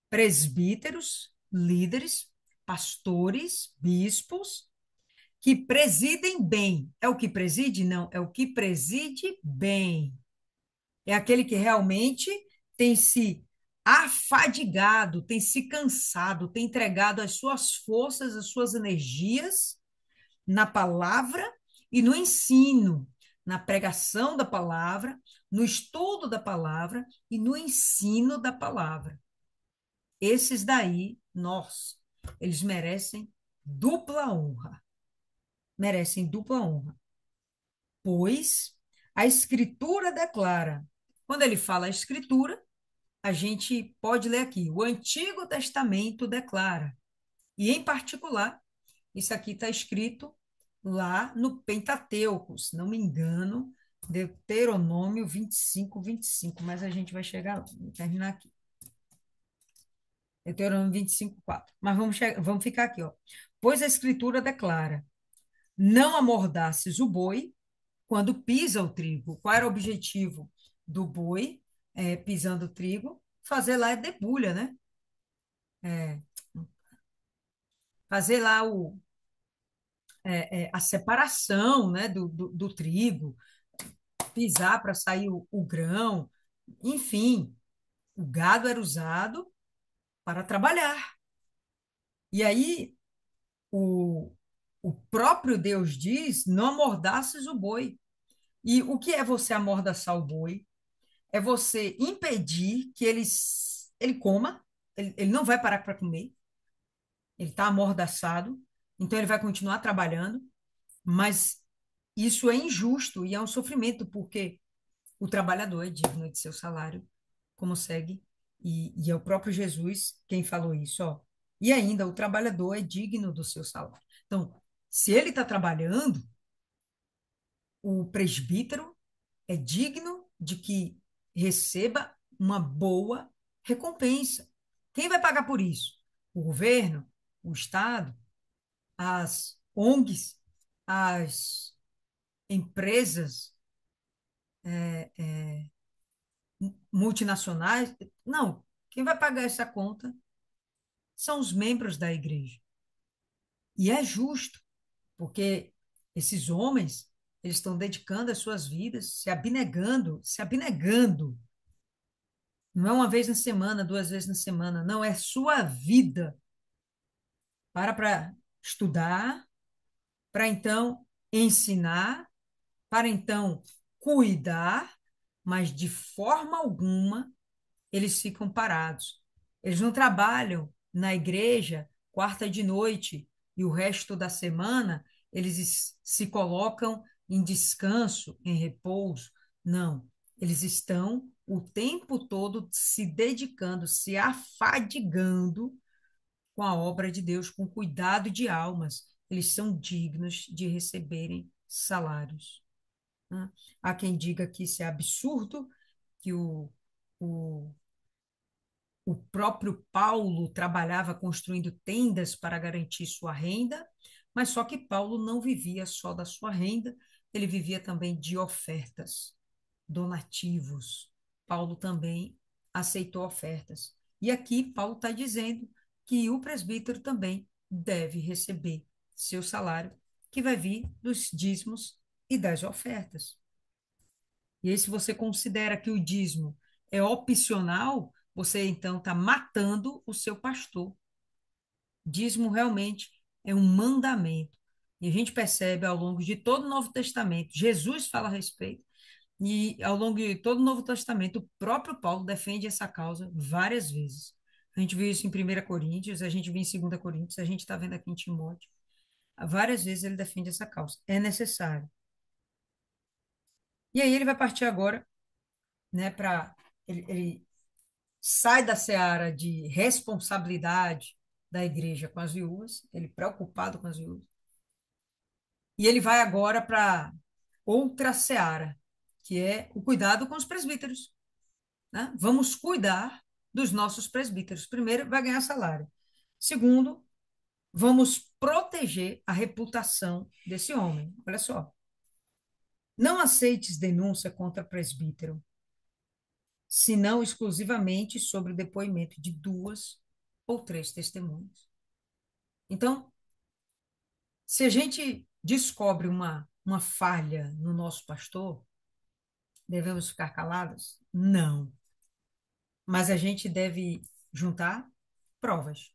Presbíteros, líderes, pastores, bispos, que presidem bem. É o que preside? Não, é o que preside bem. É aquele que realmente tem se afadigado, tem se cansado, tem entregado as suas forças, as suas energias na palavra e no ensino, na pregação da palavra, no estudo da palavra e no ensino da palavra. Esses daí, nós, eles merecem dupla honra. Merecem dupla honra. Pois a Escritura declara. Quando ele fala a Escritura, a gente pode ler aqui. O Antigo Testamento declara. E, em particular, isso aqui está escrito lá no Pentateuco, se não me engano, Deuteronômio 25, mas a gente vai chegar lá, vou terminar aqui. Deuteronômio 25:4. Mas vamos ficar aqui, ó. Pois a Escritura declara: não amordaces o boi quando pisa o trigo. Qual era o objetivo do boi pisando o trigo? Fazer lá a debulha, né? É, fazer lá a separação, né, do trigo, pisar para sair o grão, enfim, o gado era usado para trabalhar. E aí o, o próprio Deus diz: não amordaças o boi. E o que é você amordaçar o boi? É você impedir que ele coma, ele não vai parar para comer, ele está amordaçado, então ele vai continuar trabalhando, mas isso é injusto e é um sofrimento, porque o trabalhador é digno de seu salário, como segue, e é o próprio Jesus quem falou isso, ó. E ainda, o trabalhador é digno do seu salário. Então, se ele está trabalhando, o presbítero é digno de que receba uma boa recompensa. Quem vai pagar por isso? O governo, o Estado, as ONGs, as empresas multinacionais? Não. Quem vai pagar essa conta são os membros da igreja. E é justo, porque esses homens, eles estão dedicando as suas vidas, se abnegando. Não é uma vez na semana, duas vezes na semana, não, é sua vida para estudar, para então ensinar, para então cuidar, mas de forma alguma eles ficam parados. Eles não trabalham na igreja quarta de noite e o resto da semana eles se colocam em descanso, em repouso. Não, eles estão o tempo todo se dedicando, se afadigando com a obra de Deus, com cuidado de almas. Eles são dignos de receberem salários. Né? Há quem diga que isso é absurdo, que o o próprio Paulo trabalhava construindo tendas para garantir sua renda, mas só que Paulo não vivia só da sua renda, ele vivia também de ofertas, donativos. Paulo também aceitou ofertas. E aqui Paulo está dizendo que o presbítero também deve receber seu salário, que vai vir dos dízimos e das ofertas. E aí, se você considera que o dízimo é opcional, você então está matando o seu pastor. Dízimo realmente é um mandamento. E a gente percebe ao longo de todo o Novo Testamento, Jesus fala a respeito, e ao longo de todo o Novo Testamento, o próprio Paulo defende essa causa várias vezes. A gente viu isso em 1 Coríntios, a gente viu em 2 Coríntios, a gente está vendo aqui em Timóteo. Várias vezes ele defende essa causa. É necessário. E aí ele vai partir agora, né, para ele sai da seara de responsabilidade da igreja com as viúvas, ele preocupado com as viúvas, e ele vai agora para outra seara, que é o cuidado com os presbíteros. Né? Vamos cuidar dos nossos presbíteros. Primeiro, vai ganhar salário. Segundo, vamos proteger a reputação desse homem. Olha só. Não aceites denúncia contra presbítero, senão exclusivamente sobre o depoimento de duas ou três testemunhas. Então, se a gente descobre uma falha no nosso pastor, devemos ficar calados? Não. Mas a gente deve juntar provas.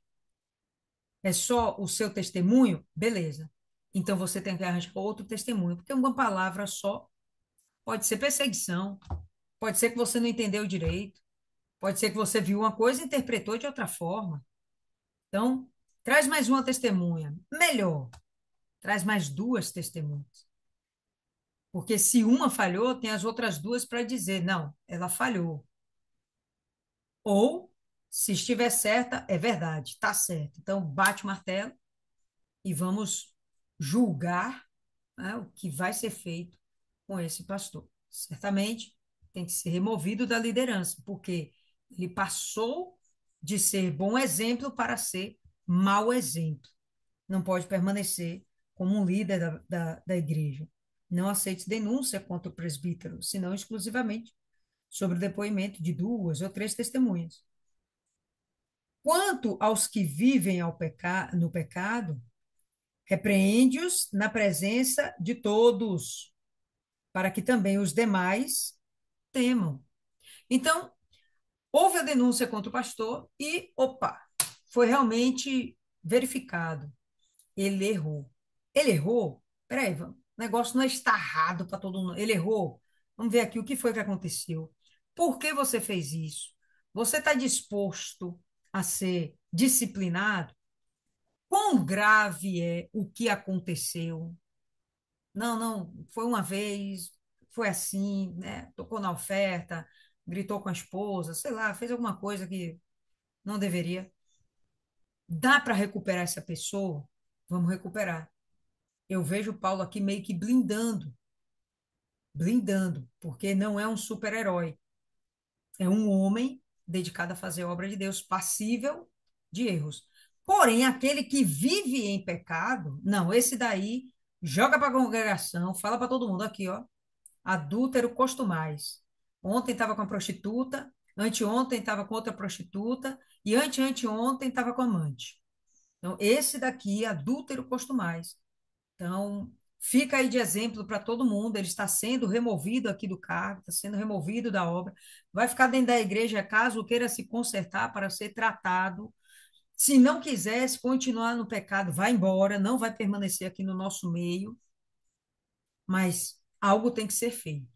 É só o seu testemunho? Beleza. Então você tem que arranjar outro testemunho, porque uma palavra só pode ser perseguição, pode ser que você não entendeu direito, pode ser que você viu uma coisa e interpretou de outra forma. Então, traz mais uma testemunha. Melhor, traz mais duas testemunhas. Porque se uma falhou, tem as outras duas para dizer, não, ela falhou. Ou, se estiver certa, é verdade, está certo. Então, bate o martelo e vamos julgar né, o que vai ser feito com esse pastor. Certamente tem que ser removido da liderança, porque ele passou de ser bom exemplo para ser mau exemplo. Não pode permanecer como um líder da igreja. Não aceite denúncia contra o presbítero, senão exclusivamente sobre o depoimento de duas ou três testemunhas. Quanto aos que vivem no pecado, repreende-os na presença de todos, para que também os demais temam. Então, houve a denúncia contra o pastor e, opa, foi realmente verificado. Ele errou. Ele errou? Peraí, o negócio não é estarrado para todo mundo. Ele errou. Vamos ver aqui o que foi que aconteceu. Por que você fez isso? Você está disposto a ser disciplinado? Quão grave é o que aconteceu? Não, não, foi uma vez, foi assim, né? Tocou na oferta, gritou com a esposa, sei lá, fez alguma coisa que não deveria. Dá para recuperar essa pessoa? Vamos recuperar. Eu vejo o Paulo aqui meio que blindando, porque não é um super-herói. É um homem dedicado a fazer a obra de Deus, passível de erros. Porém, aquele que vive em pecado, não, esse daí joga para a congregação, fala para todo mundo aqui, ó, adúltero costumais. Ontem estava com a prostituta, anteontem estava com outra prostituta e anteontem estava com a amante. Então, esse daqui, adúltero costumais. Então, fica aí de exemplo para todo mundo. Ele está sendo removido aqui do cargo, está sendo removido da obra. Vai ficar dentro da igreja caso queira se consertar para ser tratado. Se não quisesse continuar no pecado, vai embora, não vai permanecer aqui no nosso meio, mas algo tem que ser feito.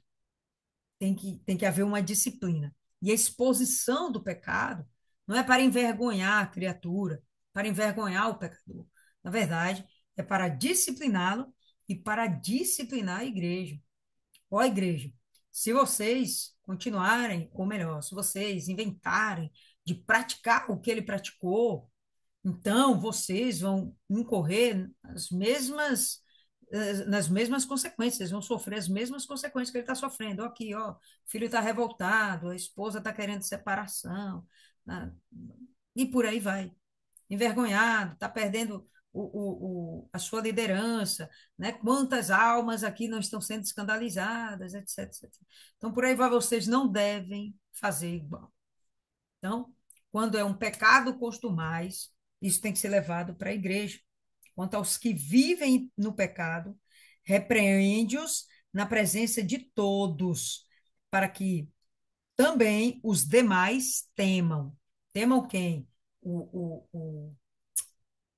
Tem que haver uma disciplina. E a exposição do pecado não é para envergonhar a criatura, para envergonhar o pecador. Na verdade, é para discipliná-lo e para disciplinar a igreja. Ó, igreja, se vocês continuarem, ou melhor, se vocês inventarem de praticar o que ele praticou, então vocês vão incorrer nas mesmas consequências, vão sofrer as mesmas consequências que ele está sofrendo. Ó, aqui, ó, o filho está revoltado, a esposa está querendo separação, né? E por aí vai. Envergonhado, está perdendo a sua liderança, né? Quantas almas aqui não estão sendo escandalizadas, etc, etc. Então, por aí vai, vocês não devem fazer igual. Então, quando é um pecado costumais, isso tem que ser levado para a igreja. Quanto aos que vivem no pecado, repreende-os na presença de todos, para que também os demais temam. Temam quem? O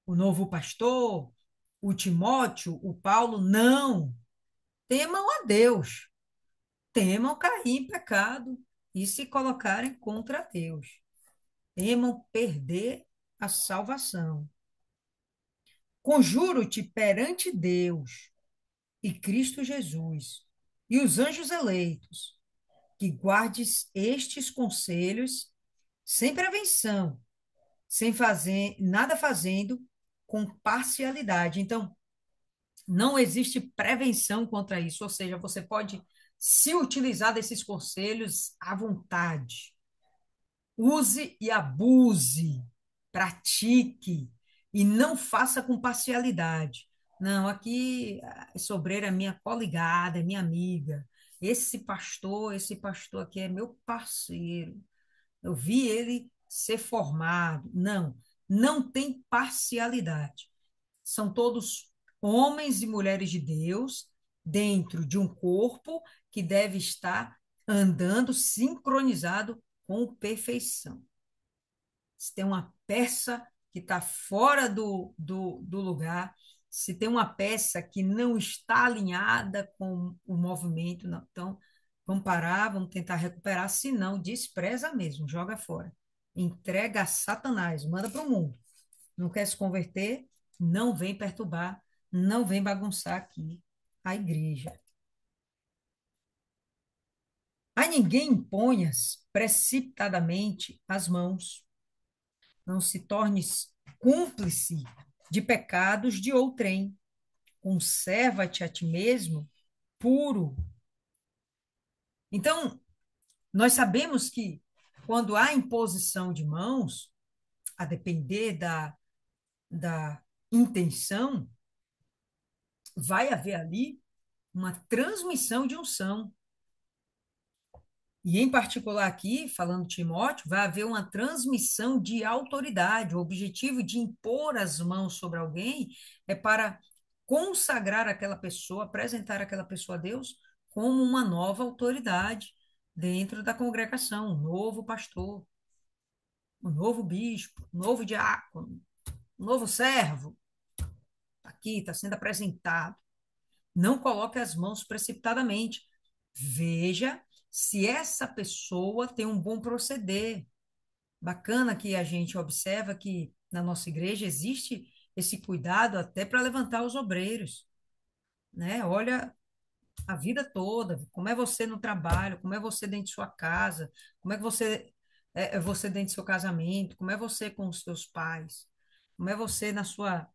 novo pastor, o Timóteo, o Paulo? Não. Temam a Deus. Temam cair em pecado e se colocarem contra Deus. Temam perder a salvação. Conjuro-te perante Deus e Cristo Jesus e os anjos eleitos, que guardes estes conselhos sem prevenção, sem fazer nada fazendo com parcialidade. Então, não existe prevenção contra isso, ou seja, você pode se utilizar desses conselhos à vontade. Use e abuse, pratique e não faça com parcialidade. Não, aqui a sobreira é minha coligada, é minha amiga. Esse pastor aqui é meu parceiro. Eu vi ele ser formado. Não, não tem parcialidade. São todos homens e mulheres de Deus dentro de um corpo que deve estar andando sincronizado com perfeição. Se tem uma peça que está fora do lugar, se tem uma peça que não está alinhada com o movimento, não. Então, vamos parar, vamos tentar recuperar, se não, despreza mesmo, joga fora. Entrega a Satanás, manda para o mundo. Não quer se converter? Não vem perturbar, não vem bagunçar aqui a igreja. A ninguém imponhas precipitadamente as mãos. Não se torne cúmplice de pecados de outrem, conserva-te a ti mesmo puro. Então, nós sabemos que quando há imposição de mãos, a depender da intenção, vai haver ali uma transmissão de unção. E, em particular aqui, falando de Timóteo, vai haver uma transmissão de autoridade. O objetivo de impor as mãos sobre alguém é para consagrar aquela pessoa, apresentar aquela pessoa a Deus como uma nova autoridade dentro da congregação, um novo pastor, um novo bispo, um novo diácono, um novo servo. Tá aqui, está sendo apresentado. Não coloque as mãos precipitadamente. Veja se essa pessoa tem um bom proceder. Bacana que a gente observa que na nossa igreja existe esse cuidado até para levantar os obreiros, né? Olha a vida toda, como é você no trabalho, como é você dentro de sua casa, como é que você dentro do seu casamento, como é você com os seus pais, como é você na sua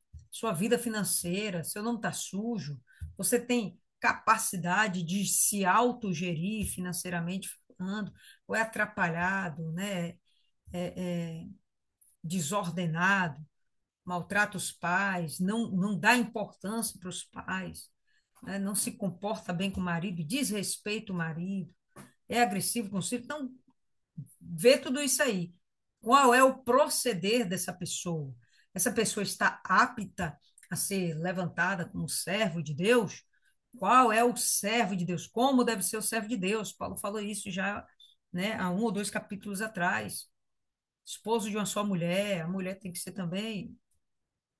vida financeira, seu nome está sujo, você tem capacidade de se autogerir financeiramente falando, ou é atrapalhado, né? É desordenado, maltrata os pais, não dá importância para os pais, né? Não se comporta bem com o marido, desrespeita o marido, é agressivo com os filhos. Então, vê tudo isso aí. Qual é o proceder dessa pessoa? Essa pessoa está apta a ser levantada como servo de Deus? Qual é o servo de Deus? Como deve ser o servo de Deus? Paulo falou isso já, né, há 1 ou 2 capítulos atrás. Esposo de uma só mulher, a mulher tem que ser também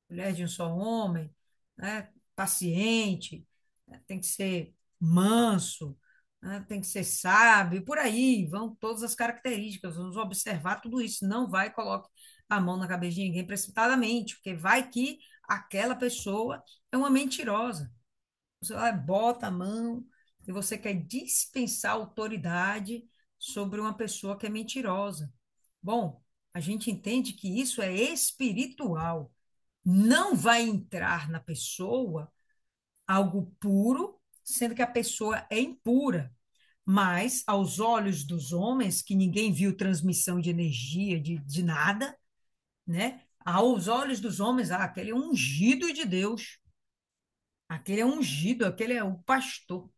mulher de um só homem, né? Paciente, né? Tem que ser manso, né? Tem que ser sábio, por aí vão todas as características. Vamos observar tudo isso. Não vai coloque a mão na cabeça de ninguém precipitadamente, porque vai que aquela pessoa é uma mentirosa. Você vai, bota a mão e você quer dispensar autoridade sobre uma pessoa que é mentirosa. Bom, a gente entende que isso é espiritual. Não vai entrar na pessoa algo puro, sendo que a pessoa é impura. Mas, aos olhos dos homens, que ninguém viu transmissão de energia, de nada, né? Aos olhos dos homens, aquele é ungido de Deus, aquele é ungido, aquele é o pastor.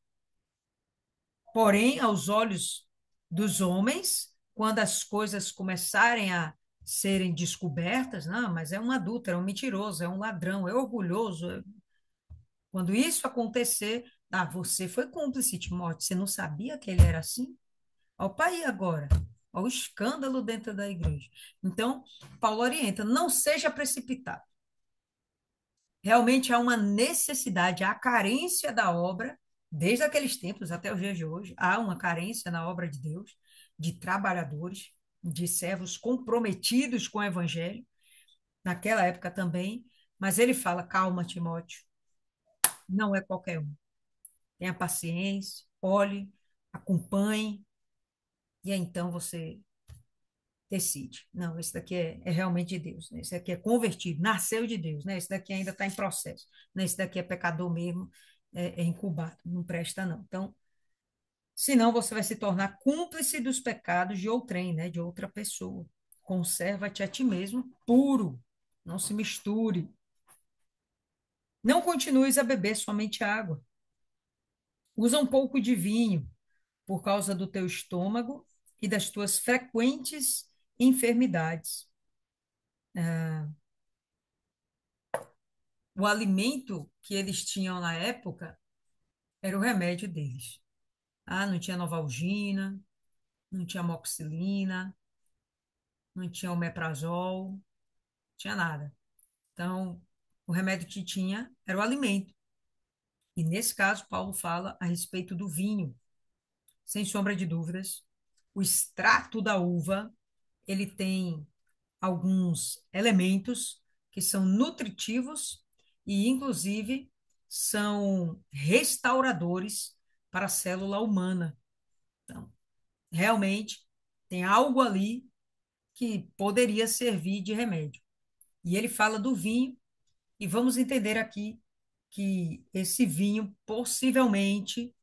Porém, aos olhos dos homens, quando as coisas começarem a serem descobertas, não, mas é um adúltero, é um mentiroso, é um ladrão, é orgulhoso. Quando isso acontecer, você foi cúmplice, Timóteo, você não sabia que ele era assim? Olha o pai agora, olha o escândalo dentro da igreja. Então, Paulo orienta, não seja precipitado. Realmente há uma necessidade, há carência da obra, desde aqueles tempos até os dias de hoje, há uma carência na obra de Deus, de trabalhadores, de servos comprometidos com o evangelho, naquela época também, mas ele fala, calma, Timóteo, não é qualquer um. Tenha paciência, olhe, acompanhe, e aí então você decide. Não, esse daqui é realmente de Deus, né? Esse daqui é convertido, nasceu de Deus, né? Esse daqui ainda está em processo, né? Esse daqui é pecador mesmo, é incubado, não presta não. Então, senão você vai se tornar cúmplice dos pecados de outrem, né? De outra pessoa. Conserva-te a ti mesmo puro, não se misture. Não continues a beber somente água. Usa um pouco de vinho por causa do teu estômago e das tuas frequentes enfermidades. O alimento que eles tinham na época era o remédio deles. Ah, não tinha Novalgina, não tinha amoxicilina, não tinha omeprazol, não tinha nada. Então, o remédio que tinha era o alimento. E nesse caso, Paulo fala a respeito do vinho. Sem sombra de dúvidas, o extrato da uva, ele tem alguns elementos que são nutritivos e, inclusive, são restauradores para a célula humana. Então, realmente, tem algo ali que poderia servir de remédio. E ele fala do vinho, e vamos entender aqui que esse vinho possivelmente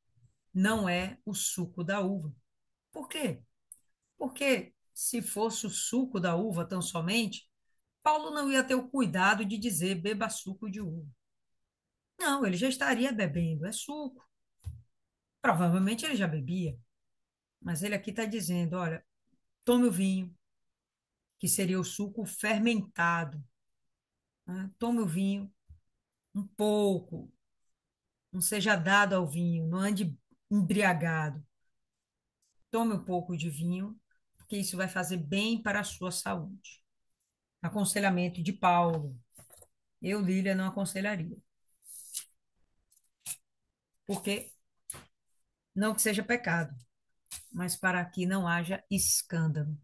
não é o suco da uva. Por quê? Porque se fosse o suco da uva tão somente, Paulo não ia ter o cuidado de dizer beba suco de uva. Não, ele já estaria bebendo, é suco. Provavelmente ele já bebia, mas ele aqui está dizendo: olha, tome o vinho, que seria o suco fermentado, né? Tome o vinho um pouco, não seja dado ao vinho, não ande embriagado. Tome um pouco de vinho, porque isso vai fazer bem para a sua saúde. Aconselhamento de Paulo. Eu, Lília, não aconselharia. Porque não que seja pecado, mas para que não haja escândalo.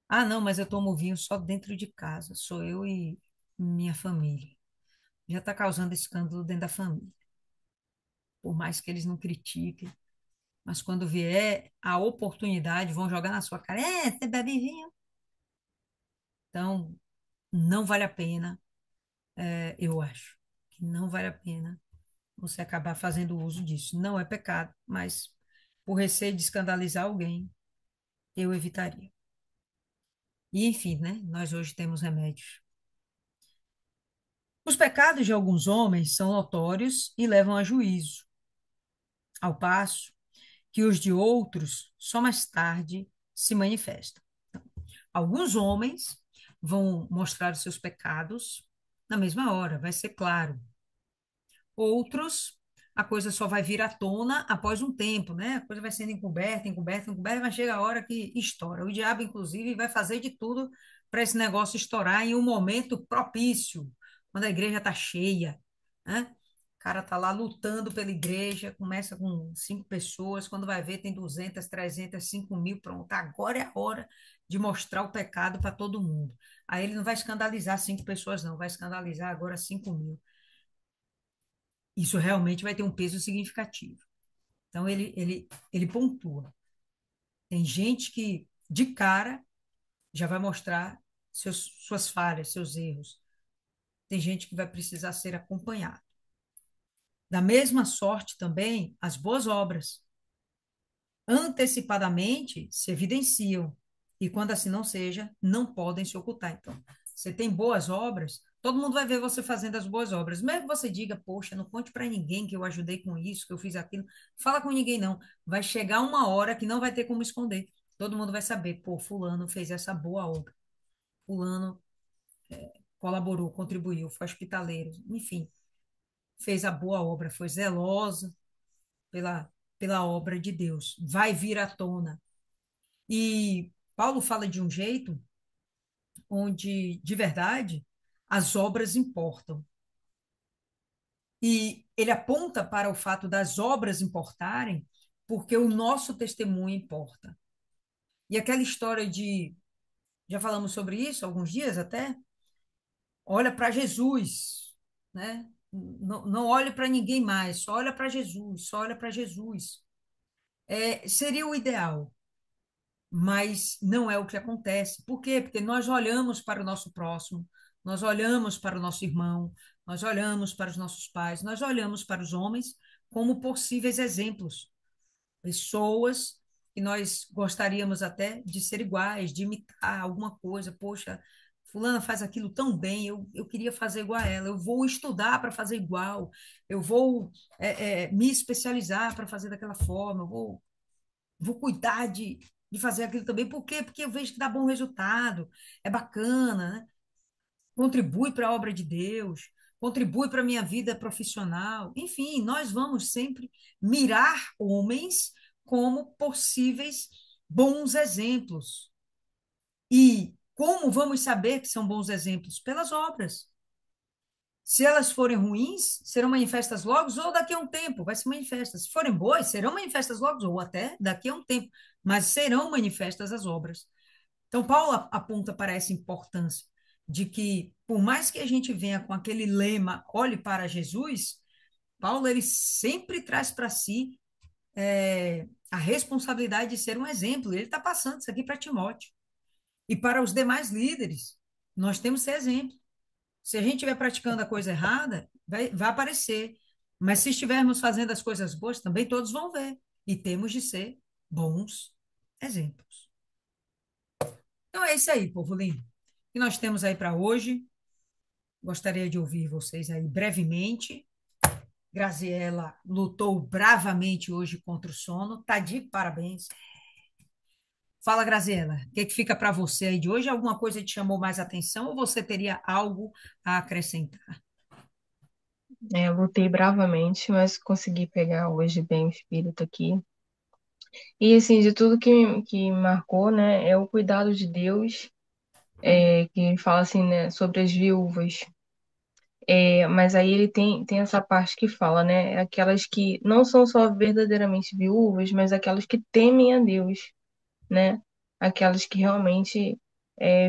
Ah, não, mas eu tomo vinho só dentro de casa, sou eu e minha família. Já está causando escândalo dentro da família. Por mais que eles não critiquem, mas quando vier a oportunidade, vão jogar na sua cara: é, você bebe vinho? Então, não vale a pena, eu acho, que não vale a pena você acabar fazendo uso disso. Não é pecado, mas por receio de escandalizar alguém, eu evitaria. E, enfim, né? Nós hoje temos remédios. Os pecados de alguns homens são notórios e levam a juízo, ao passo que os de outros só mais tarde se manifestam. Alguns homens vão mostrar os seus pecados na mesma hora, vai ser claro. Outros, a coisa só vai vir à tona após um tempo, né? A coisa vai sendo encoberta, encoberta, encoberta, mas chega a hora que estoura. O diabo, inclusive, vai fazer de tudo para esse negócio estourar em um momento propício, quando a igreja está cheia, né? O cara tá lá lutando pela igreja, começa com 5 pessoas, quando vai ver tem 200, 300, 5.000, pronto. Agora é a hora de mostrar o pecado para todo mundo. Aí ele não vai escandalizar 5 pessoas, não, vai escandalizar agora 5.000. Isso realmente vai ter um peso significativo. Então, ele pontua. Tem gente que, de cara, já vai mostrar suas falhas, seus erros. Tem gente que vai precisar ser acompanhado. Da mesma sorte também, as boas obras antecipadamente se evidenciam, e quando assim não seja, não podem se ocultar. Então, você tem boas obras, todo mundo vai ver você fazendo as boas obras. Mesmo que você diga, poxa, não conte para ninguém que eu ajudei com isso, que eu fiz aquilo, fala com ninguém não. Vai chegar uma hora que não vai ter como esconder. Todo mundo vai saber, pô, fulano fez essa boa obra. Fulano colaborou, contribuiu, foi hospitaleiro, enfim, fez a boa obra, foi zelosa pela, pela obra de Deus. Vai vir à tona. E Paulo fala de um jeito onde, de verdade, as obras importam. E ele aponta para o fato das obras importarem, porque o nosso testemunho importa. E aquela história de, já falamos sobre isso alguns dias até, olha para Jesus, né? Não, não olhe para ninguém mais, só olha para Jesus, só olha para Jesus. Seria o ideal, mas não é o que acontece. Por quê? Porque nós olhamos para o nosso próximo, nós olhamos para o nosso irmão, nós olhamos para os nossos pais, nós olhamos para os homens como possíveis exemplos, pessoas que nós gostaríamos até de ser iguais, de imitar alguma coisa. Poxa, fulana faz aquilo tão bem, eu queria fazer igual a ela, eu vou estudar para fazer igual, eu vou me especializar para fazer daquela forma, eu vou cuidar de fazer aquilo também. Por quê? Porque eu vejo que dá bom resultado, é bacana, né? Contribui para a obra de Deus, contribui para a minha vida profissional. Enfim, nós vamos sempre mirar homens como possíveis bons exemplos. E como vamos saber que são bons exemplos? Pelas obras. Se elas forem ruins, serão manifestas logo ou daqui a um tempo, vai se manifestar. Se forem boas, serão manifestas logo ou até daqui a um tempo, mas serão manifestas as obras. Então, Paulo aponta para essa importância de que, por mais que a gente venha com aquele lema, olhe para Jesus, Paulo ele sempre traz para si a responsabilidade de ser um exemplo. Ele está passando isso aqui para Timóteo e para os demais líderes. Nós temos que ser exemplo. Se a gente estiver praticando a coisa errada, vai aparecer. Mas se estivermos fazendo as coisas boas, também todos vão ver. E temos de ser bons exemplos. Então é isso aí, povo lindo. O que nós temos aí para hoje? Gostaria de ouvir vocês aí brevemente. Graziela lutou bravamente hoje contra o sono. Tá de parabéns. Fala, Graziela, o que que fica para você aí de hoje? Alguma coisa te chamou mais atenção ou você teria algo a acrescentar? Eu lutei bravamente, mas consegui pegar hoje bem o espírito aqui. E assim, de tudo que marcou, né, é o cuidado de Deus, que ele fala assim, né, sobre as viúvas. Mas aí ele tem essa parte que fala, né, aquelas que não são só verdadeiramente viúvas, mas aquelas que temem a Deus, né? Aquelas que realmente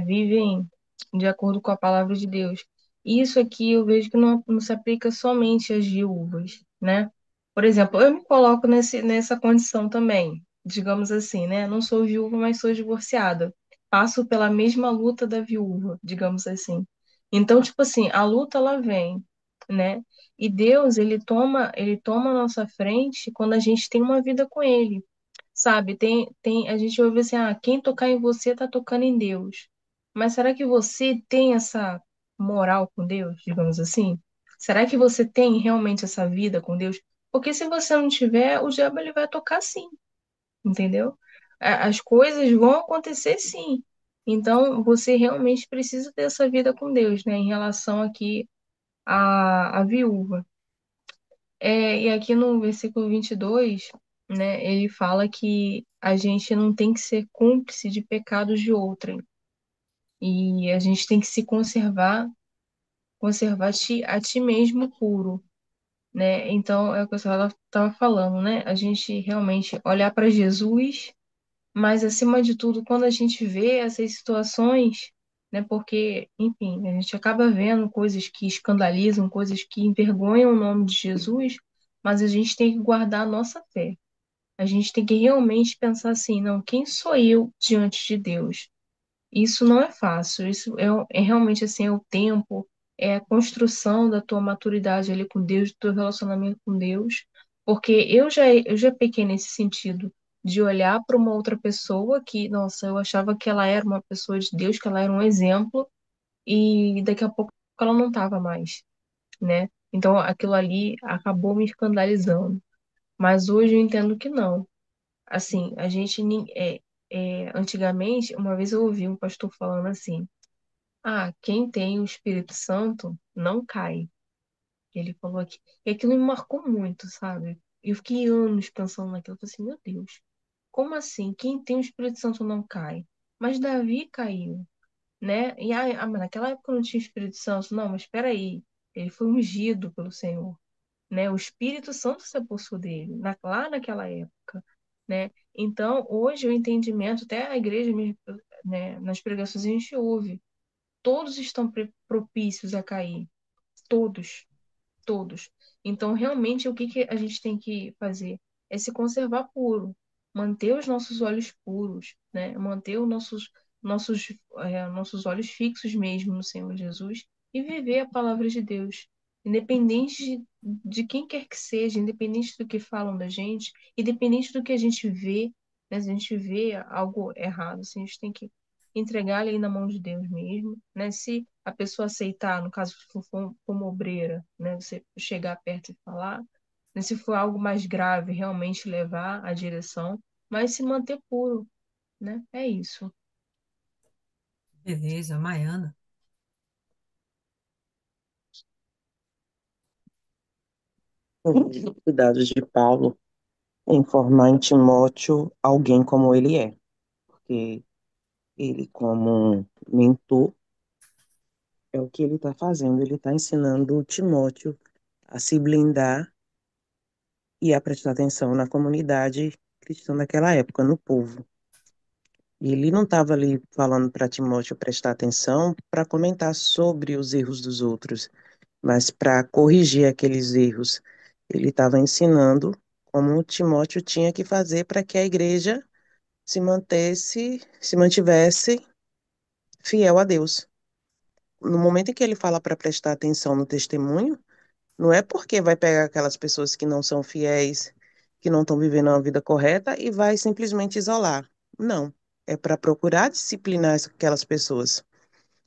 vivem de acordo com a palavra de Deus. Isso aqui eu vejo que não se aplica somente às viúvas, né? Por exemplo, eu me coloco nessa condição também, digamos assim, né? Não sou viúva, mas sou divorciada. Passo pela mesma luta da viúva, digamos assim. Então, tipo assim, a luta ela vem, né? E Deus, ele toma a nossa frente quando a gente tem uma vida com ele. Sabe, a gente ouve assim, quem tocar em você tá tocando em Deus. Mas será que você tem essa moral com Deus, digamos assim? Será que você tem realmente essa vida com Deus? Porque se você não tiver, o diabo ele vai tocar sim, entendeu? As coisas vão acontecer sim. Então, você realmente precisa ter essa vida com Deus, né? Em relação aqui à viúva. E aqui no versículo 22, né, ele fala que a gente não tem que ser cúmplice de pecados de outrem. E a gente tem que se conservar a ti mesmo puro, né? Então, é o que eu estava falando, né? A gente realmente olhar para Jesus, mas acima de tudo, quando a gente vê essas situações, né? Porque, enfim, a gente acaba vendo coisas que escandalizam, coisas que envergonham o nome de Jesus, mas a gente tem que guardar a nossa fé. A gente tem que realmente pensar assim, não, quem sou eu diante de Deus? Isso não é fácil, isso é realmente assim, é o tempo, é a construção da tua maturidade ali com Deus, do teu relacionamento com Deus, porque eu já pequei nesse sentido, de olhar para uma outra pessoa que, nossa, eu achava que ela era uma pessoa de Deus, que ela era um exemplo, e daqui a pouco ela não estava mais, né? Então aquilo ali acabou me escandalizando. Mas hoje eu entendo que não. Assim, antigamente, uma vez eu ouvi um pastor falando assim: quem tem o Espírito Santo não cai. Ele falou aqui. E aquilo me marcou muito, sabe? Eu fiquei anos pensando naquilo. Eu falei assim: meu Deus, como assim? Quem tem o Espírito Santo não cai? Mas Davi caiu, né? Mas naquela época não tinha Espírito Santo. Não, mas espera aí. Ele foi ungido pelo Senhor, né? O Espírito Santo se apossou dele, lá naquela época, né? Então, hoje o entendimento, até a igreja, né, nas pregações a gente ouve, todos estão propícios a cair, todos, todos. Então, realmente, o que que a gente tem que fazer? É se conservar puro, manter os nossos olhos puros, né? Manter nossos olhos fixos mesmo no Senhor Jesus e viver a palavra de Deus. Independente de quem quer que seja, independente do que falam da gente, independente do que a gente vê, né? Se a gente vê algo errado, assim, a gente tem que entregar ali na mão de Deus mesmo, né? Se a pessoa aceitar, no caso, se for uma obreira, né? Você chegar perto e falar, né? Se for algo mais grave, realmente levar a direção, mas se manter puro, né? É isso. Beleza, Maiana. Os cuidados de Paulo em formar em Timóteo alguém como ele é, porque ele, como mentor, é o que ele está fazendo, ele está ensinando o Timóteo a se blindar e a prestar atenção na comunidade cristã daquela época, no povo. E ele não estava ali falando para Timóteo prestar atenção para comentar sobre os erros dos outros, mas para corrigir aqueles erros. Ele estava ensinando como Timóteo tinha que fazer para que a igreja se mantivesse fiel a Deus. no momento em que ele fala para prestar atenção no testemunho, não é porque vai pegar aquelas pessoas que não são fiéis, que não estão vivendo uma vida correta e vai simplesmente isolar. Não. É para procurar disciplinar aquelas pessoas.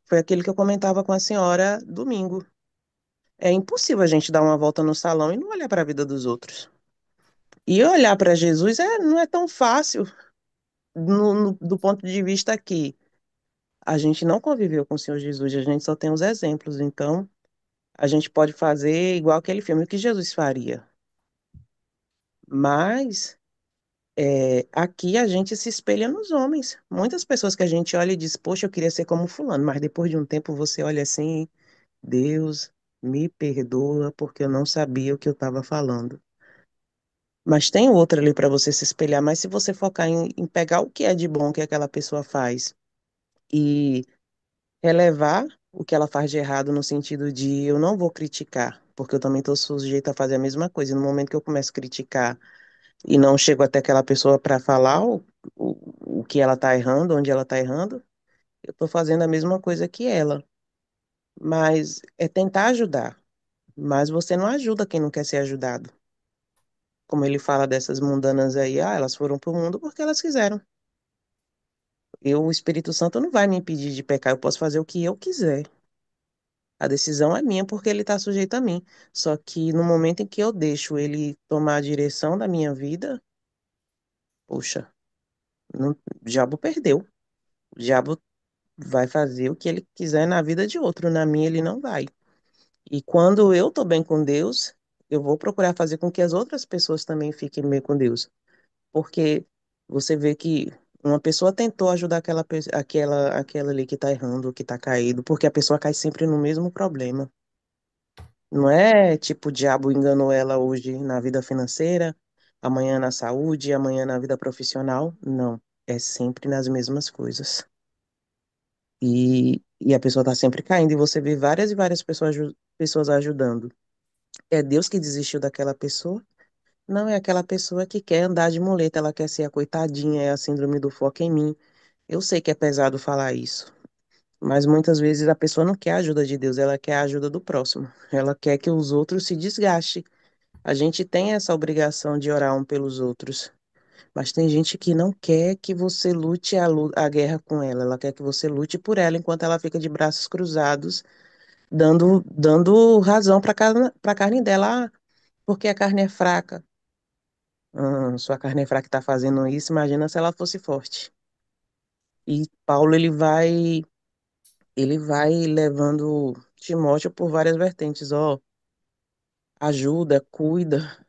Foi aquilo que eu comentava com a senhora domingo. É impossível a gente dar uma volta no salão e não olhar para a vida dos outros. E olhar para Jesus não é tão fácil do ponto de vista que a gente não conviveu com o Senhor Jesus, a gente só tem os exemplos. Então, a gente pode fazer igual aquele filme, o que Jesus faria. Mas aqui a gente se espelha nos homens. Muitas pessoas que a gente olha e diz, poxa, eu queria ser como fulano, mas depois de um tempo você olha assim, Deus, me perdoa porque eu não sabia o que eu estava falando. Mas tem outra ali para você se espelhar, mas se você focar em pegar o que é de bom que aquela pessoa faz e relevar o que ela faz de errado no sentido de eu não vou criticar, porque eu também estou sujeita a fazer a mesma coisa. E no momento que eu começo a criticar e não chego até aquela pessoa para falar o que ela está errando, onde ela está errando, eu estou fazendo a mesma coisa que ela. Mas é tentar ajudar. Mas você não ajuda quem não quer ser ajudado. Como ele fala dessas mundanas aí, elas foram para o mundo porque elas quiseram. O Espírito Santo não vai me impedir de pecar, eu posso fazer o que eu quiser. A decisão é minha porque ele está sujeito a mim. Só que no momento em que eu deixo ele tomar a direção da minha vida, poxa, o diabo perdeu. O diabo vai fazer o que ele quiser na vida de outro, na minha ele não vai. E quando eu tô bem com Deus, eu vou procurar fazer com que as outras pessoas também fiquem bem com Deus. Porque você vê que uma pessoa tentou ajudar aquela ali que tá errando, que tá caído, porque a pessoa cai sempre no mesmo problema. Não é tipo o diabo enganou ela hoje na vida financeira, amanhã na saúde, amanhã na vida profissional. Não, é sempre nas mesmas coisas. E a pessoa tá sempre caindo, e você vê várias e várias pessoas ajudando. É Deus que desistiu daquela pessoa? Não é aquela pessoa que quer andar de muleta, ela quer ser a coitadinha, é a síndrome do foco em mim. Eu sei que é pesado falar isso, mas muitas vezes a pessoa não quer a ajuda de Deus, ela quer a ajuda do próximo. Ela quer que os outros se desgastem. A gente tem essa obrigação de orar um pelos outros, mas tem gente que não quer que você lute a guerra com ela, ela quer que você lute por ela enquanto ela fica de braços cruzados, dando razão para a carne dela, porque a carne é fraca. Sua carne é fraca e está fazendo isso, imagina se ela fosse forte. E Paulo ele vai levando Timóteo por várias vertentes, ó, ajuda, cuida,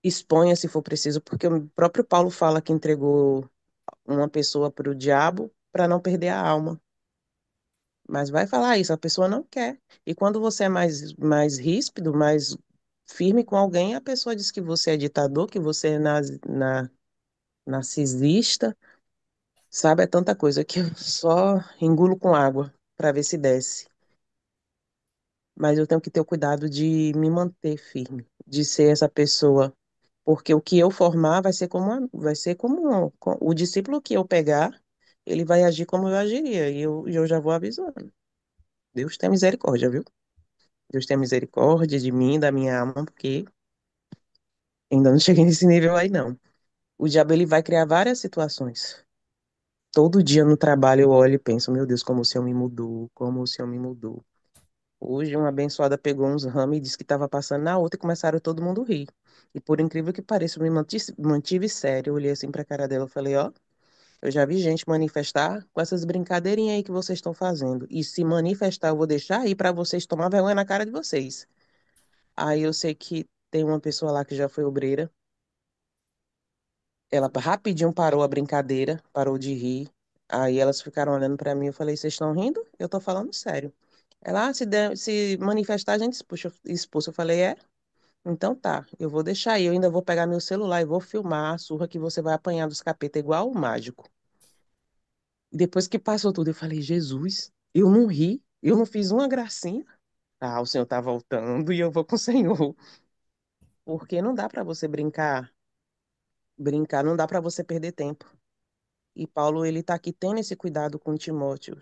exponha se for preciso, porque o próprio Paulo fala que entregou uma pessoa para o diabo para não perder a alma. Mas vai falar isso, a pessoa não quer. E quando você é mais ríspido, mais firme com alguém, a pessoa diz que você é ditador, que você é narcisista, sabe? É tanta coisa que eu só engulo com água para ver se desce. Mas eu tenho que ter o cuidado de me manter firme, de ser essa pessoa, porque o que eu formar vai ser como o discípulo que eu pegar, ele vai agir como eu agiria, e eu já vou avisando. Deus tem misericórdia, viu? Deus tem misericórdia de mim, da minha alma, porque ainda não cheguei nesse nível aí, não. O diabo, ele vai criar várias situações. Todo dia no trabalho eu olho e penso, meu Deus, como o Senhor me mudou, como o Senhor me mudou. Hoje uma abençoada pegou uns ramos e disse que estava passando na outra e começaram todo mundo a rir. E por incrível que pareça, eu me mantive sério. Eu olhei assim pra cara dela e falei, ó, eu já vi gente manifestar com essas brincadeirinhas aí que vocês estão fazendo. E se manifestar, eu vou deixar aí pra vocês tomar vergonha na cara de vocês. Aí eu sei que tem uma pessoa lá que já foi obreira. Ela rapidinho parou a brincadeira, parou de rir. Aí elas ficaram olhando pra mim. Eu falei, vocês estão rindo? Eu tô falando sério. Ela, se manifestar, a gente expulsa. Eu falei, é? Então tá, eu vou deixar aí. Eu ainda vou pegar meu celular e vou filmar a surra que você vai apanhar dos capeta igual o mágico. E depois que passou tudo, eu falei, Jesus, eu não ri, eu não fiz uma gracinha. Ah, o Senhor tá voltando e eu vou com o Senhor. Porque não dá pra você brincar, não dá pra você perder tempo. E Paulo, ele tá aqui tendo esse cuidado com Timóteo.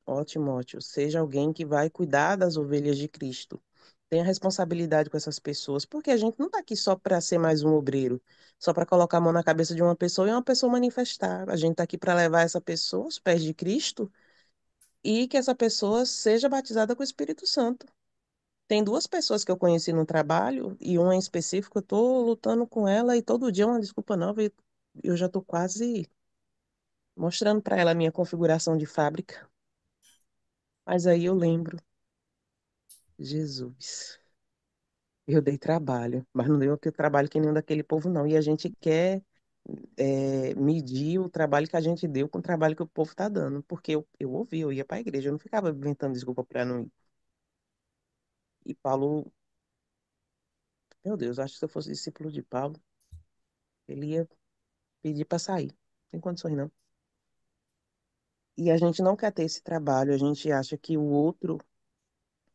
Ó, Timóteo, seja alguém que vai cuidar das ovelhas de Cristo. Tenha responsabilidade com essas pessoas, porque a gente não está aqui só para ser mais um obreiro, só para colocar a mão na cabeça de uma pessoa e uma pessoa manifestar. A gente está aqui para levar essa pessoa aos pés de Cristo e que essa pessoa seja batizada com o Espírito Santo. Tem duas pessoas que eu conheci no trabalho, e uma em específico, eu estou lutando com ela e todo dia é uma desculpa nova e eu já estou quase mostrando para ela a minha configuração de fábrica. Mas aí eu lembro, Jesus, eu dei trabalho, mas não dei aquele trabalho que nem o daquele povo, não. E a gente quer medir o trabalho que a gente deu com o trabalho que o povo está dando. Porque eu ouvi, eu ia para a igreja, eu não ficava inventando desculpa para não ir. E Paulo, meu Deus, acho que se eu fosse discípulo de Paulo, ele ia pedir para sair. Não tem condições, não. E a gente não quer ter esse trabalho, a gente acha que o outro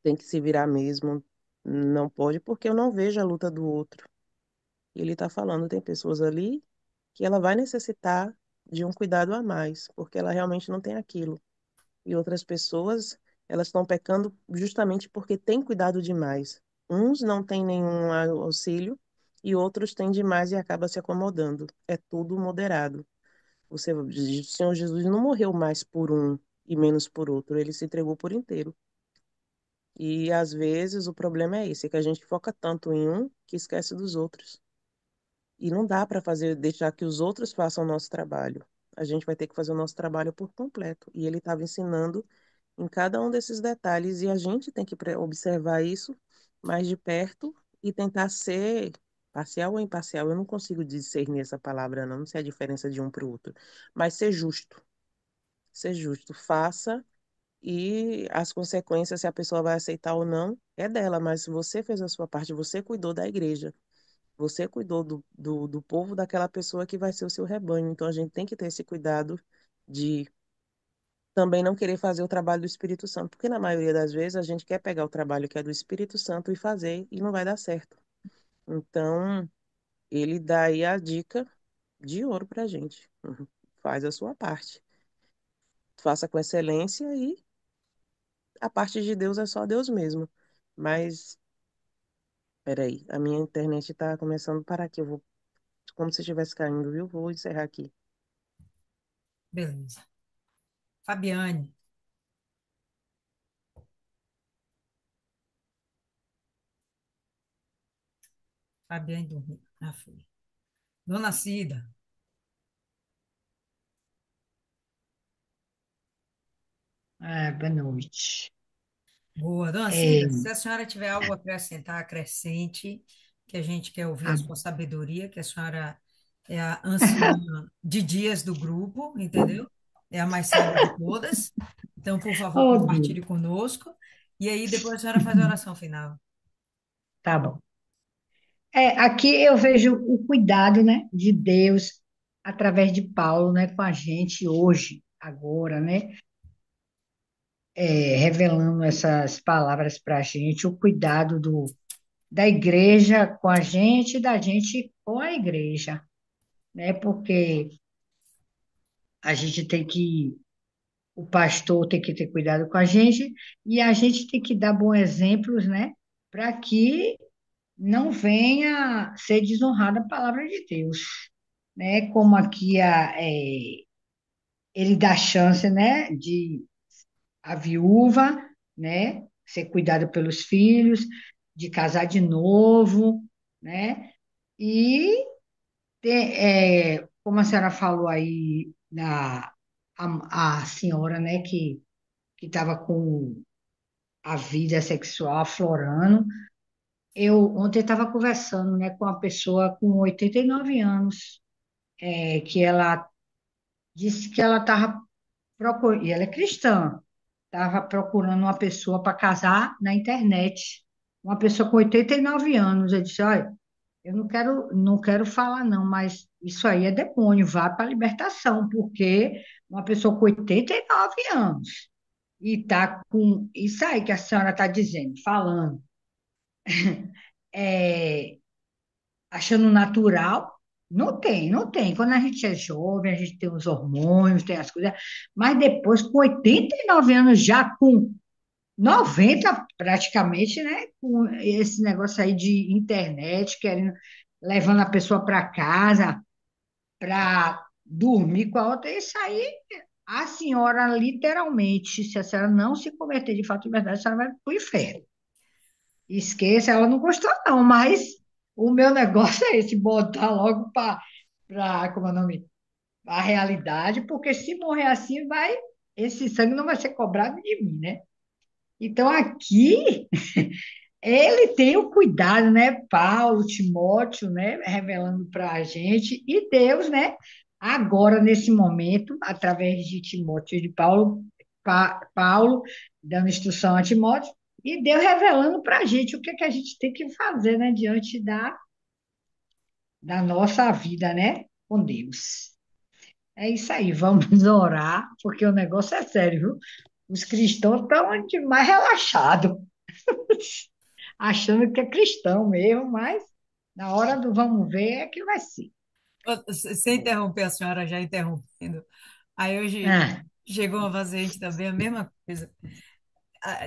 tem que se virar mesmo. Não pode, porque eu não vejo a luta do outro. E ele está falando, tem pessoas ali que ela vai necessitar de um cuidado a mais, porque ela realmente não tem aquilo. E outras pessoas, elas estão pecando justamente porque têm cuidado demais. Uns não têm nenhum auxílio e outros têm demais e acaba se acomodando. É tudo moderado. O Senhor Jesus não morreu mais por um e menos por outro, ele se entregou por inteiro. E às vezes o problema é esse, é que a gente foca tanto em um que esquece dos outros. E não dá para fazer, deixar que os outros façam o nosso trabalho. A gente vai ter que fazer o nosso trabalho por completo. E ele estava ensinando em cada um desses detalhes e a gente tem que observar isso mais de perto e tentar ser parcial ou imparcial. Eu não consigo discernir essa palavra, não sei a diferença de um para o outro, mas ser justo. Ser justo, faça e as consequências, se a pessoa vai aceitar ou não, é dela, mas se você fez a sua parte, você cuidou da igreja. Você cuidou do povo daquela pessoa que vai ser o seu rebanho. Então a gente tem que ter esse cuidado de também não querer fazer o trabalho do Espírito Santo, porque na maioria das vezes a gente quer pegar o trabalho que é do Espírito Santo e fazer e não vai dar certo. Então ele dá aí a dica de ouro pra gente. Uhum. Faz a sua parte. Faça com excelência e a parte de Deus é só Deus mesmo. Mas, peraí, a minha internet tá começando a parar aqui. Eu vou, como se estivesse caindo, viu? Vou encerrar aqui. Beleza. Fabiane. Fabiane dormiu. Ah, foi. Dona Cida. Boa noite. Boa. Dona É, Cida, se a senhora tiver algo a acrescentar, acrescente, que a gente quer ouvir a a- sua sabedoria, que a senhora é a anciã de dias do grupo, entendeu? É a mais sábia de todas. Então, por favor, oh, Deus. compartilhe conosco. E aí, depois a senhora faz a oração final. Tá bom. Aqui eu vejo o cuidado, né, de Deus através de Paulo, né, com a gente hoje, agora, né, revelando essas palavras para a gente, o cuidado da igreja com a gente e da gente com a igreja, né, porque a gente tem que, o pastor tem que ter cuidado com a gente e a gente tem que dar bons exemplos, né, para que não venha ser desonrada a palavra de Deus, né? Como aqui ele dá chance, né, de a viúva, né, ser cuidada pelos filhos, de casar de novo, né? E como a senhora falou aí a senhora, né, que estava com a vida sexual aflorando. Eu ontem estava conversando, né, com uma pessoa com 89 anos, que ela disse que ela estava procurando, e ela é cristã, estava procurando uma pessoa para casar na internet, uma pessoa com 89 anos. Eu disse, olha, eu não quero falar não, mas isso aí é demônio, vá para a libertação, porque uma pessoa com 89 anos e está com isso aí que a senhora está dizendo, falando, é, achando natural. Não tem, não tem. Quando a gente é jovem, a gente tem os hormônios, tem as coisas, mas depois, com 89 anos, já com 90 praticamente, né? Com esse negócio aí de internet, querendo, levando a pessoa para casa para dormir com a outra, isso aí, a senhora literalmente, se a senhora não se converter de fato e verdade, a senhora vai para o inferno. Esqueça, ela não gostou, não, mas o meu negócio é esse, botar logo como é o nome? A realidade, porque se morrer assim, esse sangue não vai ser cobrado de mim, né? Então, aqui, ele tem o cuidado, né? Paulo, Timóteo, né? Revelando para a gente, e Deus, né? Agora, nesse momento, através de Timóteo e de Paulo, Paulo dando instrução a Timóteo, e Deus revelando para a gente o que, é que a gente tem que fazer, né? Diante da nossa vida, né? Com Deus. É isso aí, vamos orar, porque o negócio é sério, viu? Os cristãos estão demais relaxados, achando que é cristão mesmo, mas na hora do vamos ver é que vai ser. Sem interromper a senhora, já interrompendo. Aí hoje Ah, chegou uma paciente também, a mesma coisa,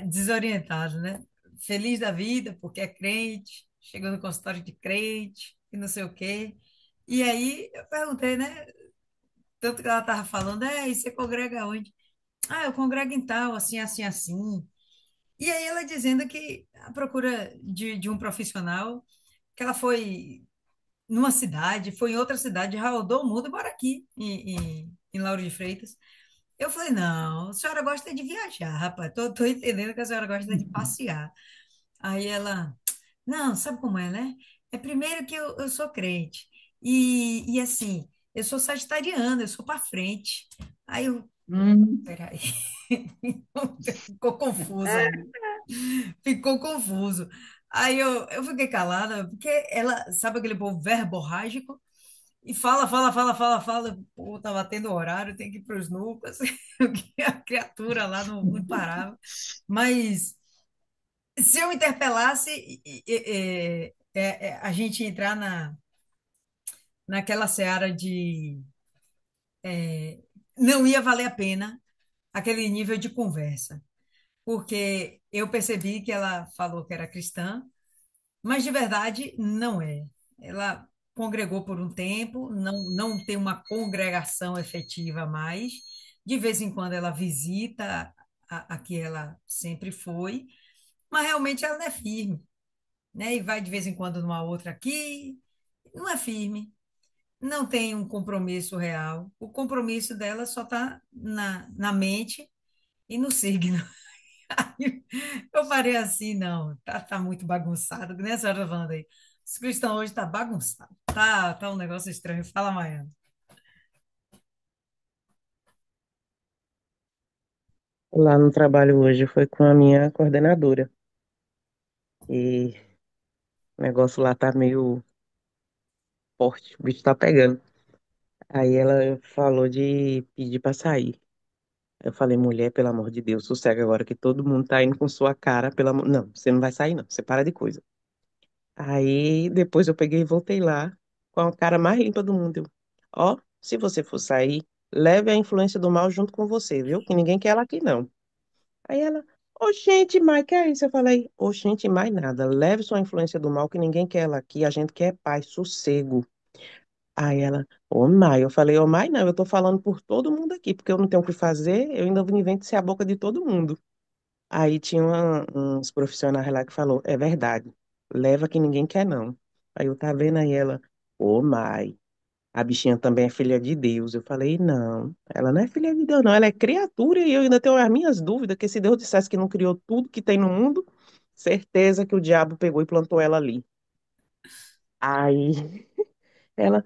desorientado, né? Feliz da vida, porque é crente, chegou no consultório de crente, e não sei o quê. E aí eu perguntei, né? Tanto que ela estava falando, e você congrega onde? Ah, eu congrego em tal, assim, assim, assim. E aí ela dizendo que a procura de um profissional, que ela foi numa cidade, foi em outra cidade, rodou o mundo e mora aqui, em Lauro de Freitas. Eu falei, não, a senhora gosta de viajar, rapaz. Tô entendendo que a senhora gosta de passear. Aí ela, não, sabe como é, né? É primeiro que eu sou crente. E assim, eu sou sagitariana, eu sou para frente. Aí eu, hum, peraí. Ficou confuso aí. Ficou confuso. Aí eu fiquei calada, porque ela, sabe aquele povo verborrágico? E fala, fala, fala, fala, fala. Pô, tá batendo horário, tem que ir para os núcleos. A criatura lá não parava. Mas se eu interpelasse, a gente entrar naquela seara de não ia valer a pena aquele nível de conversa. Porque eu percebi que ela falou que era cristã, mas de verdade não é. Ela congregou por um tempo, não tem uma congregação efetiva mais. De vez em quando ela visita a que ela sempre foi, mas realmente ela não é firme, né? E vai de vez em quando numa outra aqui, não é firme, não tem um compromisso real. O compromisso dela só está na mente e no signo. Eu parei assim, não, tá muito bagunçado, que nem a senhora falando aí. Os cristãos hoje tá bagunçado, tá um negócio estranho. Fala, Maia. Lá no trabalho hoje foi com a minha coordenadora. E o negócio lá tá meio forte, o bicho tá pegando. Aí ela falou de pedir pra sair. Eu falei, mulher, pelo amor de Deus, sossega agora que todo mundo tá indo com sua cara, pelo amor... Não, você não vai sair, não. Você para de coisa. Aí depois eu peguei e voltei lá com a cara mais limpa do mundo. Eu, ó, se você for sair, leve a influência do mal junto com você, viu? Que ninguém quer ela aqui, não. Aí ela, oxente, mas que é isso? Eu falei, oxente, mais nada. Leve sua influência do mal, que ninguém quer ela aqui. A gente quer paz, sossego. Aí ela, ô Mai, eu falei, ô Mai, não, eu tô falando por todo mundo aqui, porque eu não tenho o que fazer, eu ainda invento ser a boca de todo mundo. Aí tinha uns profissionais lá que falou, é verdade, leva que ninguém quer não. Aí eu tava vendo aí ela, ô Mai, a bichinha também é filha de Deus. Eu falei, não, ela não é filha de Deus, não, ela é criatura e eu ainda tenho as minhas dúvidas, que se Deus dissesse que não criou tudo que tem no mundo, certeza que o diabo pegou e plantou ela ali. Aí ela,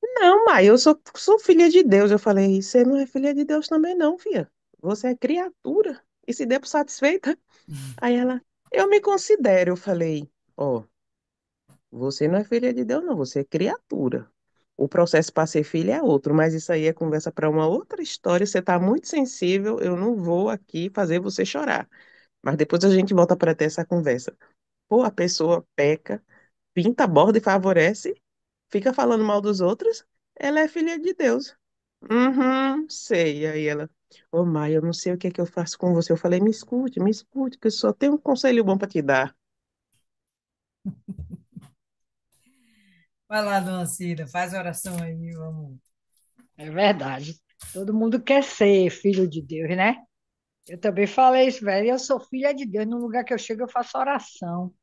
não, mãe, sou filha de Deus. Eu falei, você não é filha de Deus também não, filha. Você é criatura. E se der por satisfeita? Aí ela, eu me considero. Eu falei, ó, você não é filha de Deus, não, você é criatura. O processo para ser filha é outro, mas isso aí é conversa para uma outra história. Você está muito sensível, eu não vou aqui fazer você chorar. Mas depois a gente volta para ter essa conversa. Pô, a pessoa peca, pinta a borda e favorece. fica falando mal dos outros, ela é filha de Deus. Uhum, sei. Aí ela, ô Maia, eu não sei o que é que eu faço com você. Eu falei, me escute, que eu só tenho um conselho bom para te dar. Vai lá, dona Cida, faz a oração aí, vamos. É verdade. Todo mundo quer ser filho de Deus, né? Eu também falei isso, velho. Eu sou filha de Deus. No lugar que eu chego, eu faço oração.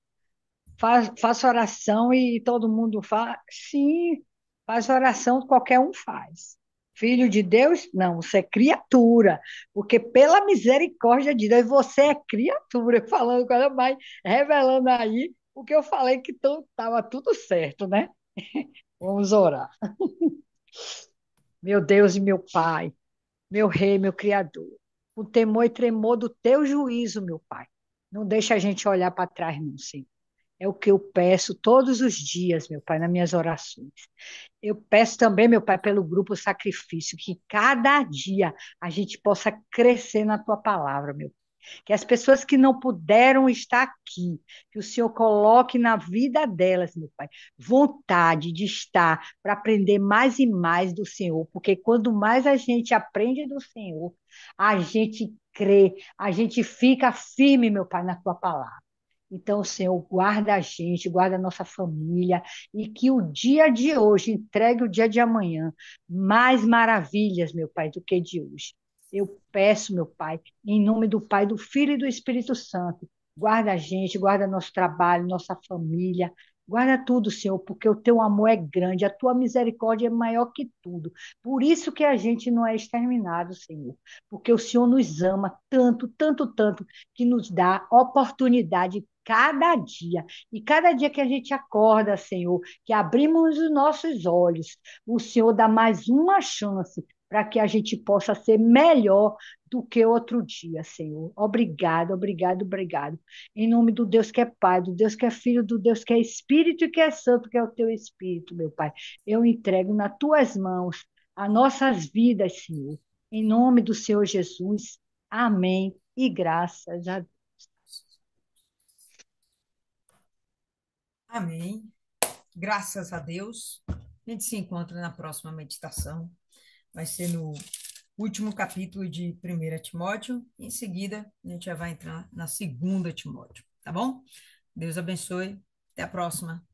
Faço oração e todo mundo faz. Sim, faz oração, qualquer um faz. Filho de Deus? Não, você é criatura. Porque pela misericórdia de Deus, você é criatura. Falando coisa mais, revelando aí o que eu falei que estava tudo certo, né? Vamos orar. Meu Deus e meu Pai, meu Rei, meu Criador, com temor e tremor do teu juízo, meu Pai. Não deixa a gente olhar para trás, não, Senhor. É o que eu peço todos os dias, meu Pai, nas minhas orações. Eu peço também, meu Pai, pelo grupo Sacrifício, que cada dia a gente possa crescer na tua palavra, meu Pai. Que as pessoas que não puderam estar aqui, que o Senhor coloque na vida delas, meu Pai, vontade de estar para aprender mais e mais do Senhor, porque quando mais a gente aprende do Senhor, a gente crê, a gente fica firme, meu Pai, na tua palavra. Então, Senhor, guarda a gente, guarda a nossa família, e que o dia de hoje entregue o dia de amanhã mais maravilhas, meu Pai, do que de hoje. Eu peço, meu Pai, em nome do Pai, do Filho e do Espírito Santo, guarda a gente, guarda nosso trabalho, nossa família, guarda tudo, Senhor, porque o teu amor é grande, a tua misericórdia é maior que tudo. Por isso que a gente não é exterminado, Senhor, porque o Senhor nos ama tanto, tanto, tanto, que nos dá oportunidade cada dia. E cada dia que a gente acorda, Senhor, que abrimos os nossos olhos, o Senhor dá mais uma chance para que a gente possa ser melhor do que outro dia, Senhor. Obrigado, obrigado, obrigado. Em nome do Deus que é Pai, do Deus que é Filho, do Deus que é Espírito e que é Santo, que é o teu Espírito, meu Pai. Eu entrego nas tuas mãos as nossas vidas, Senhor. Em nome do Senhor Jesus. Amém. E graças a Deus. Amém. Graças a Deus. A gente se encontra na próxima meditação. Vai ser no último capítulo de 1 Timóteo. Em seguida, a gente já vai entrar na 2 Timóteo, tá bom? Deus abençoe. Até a próxima.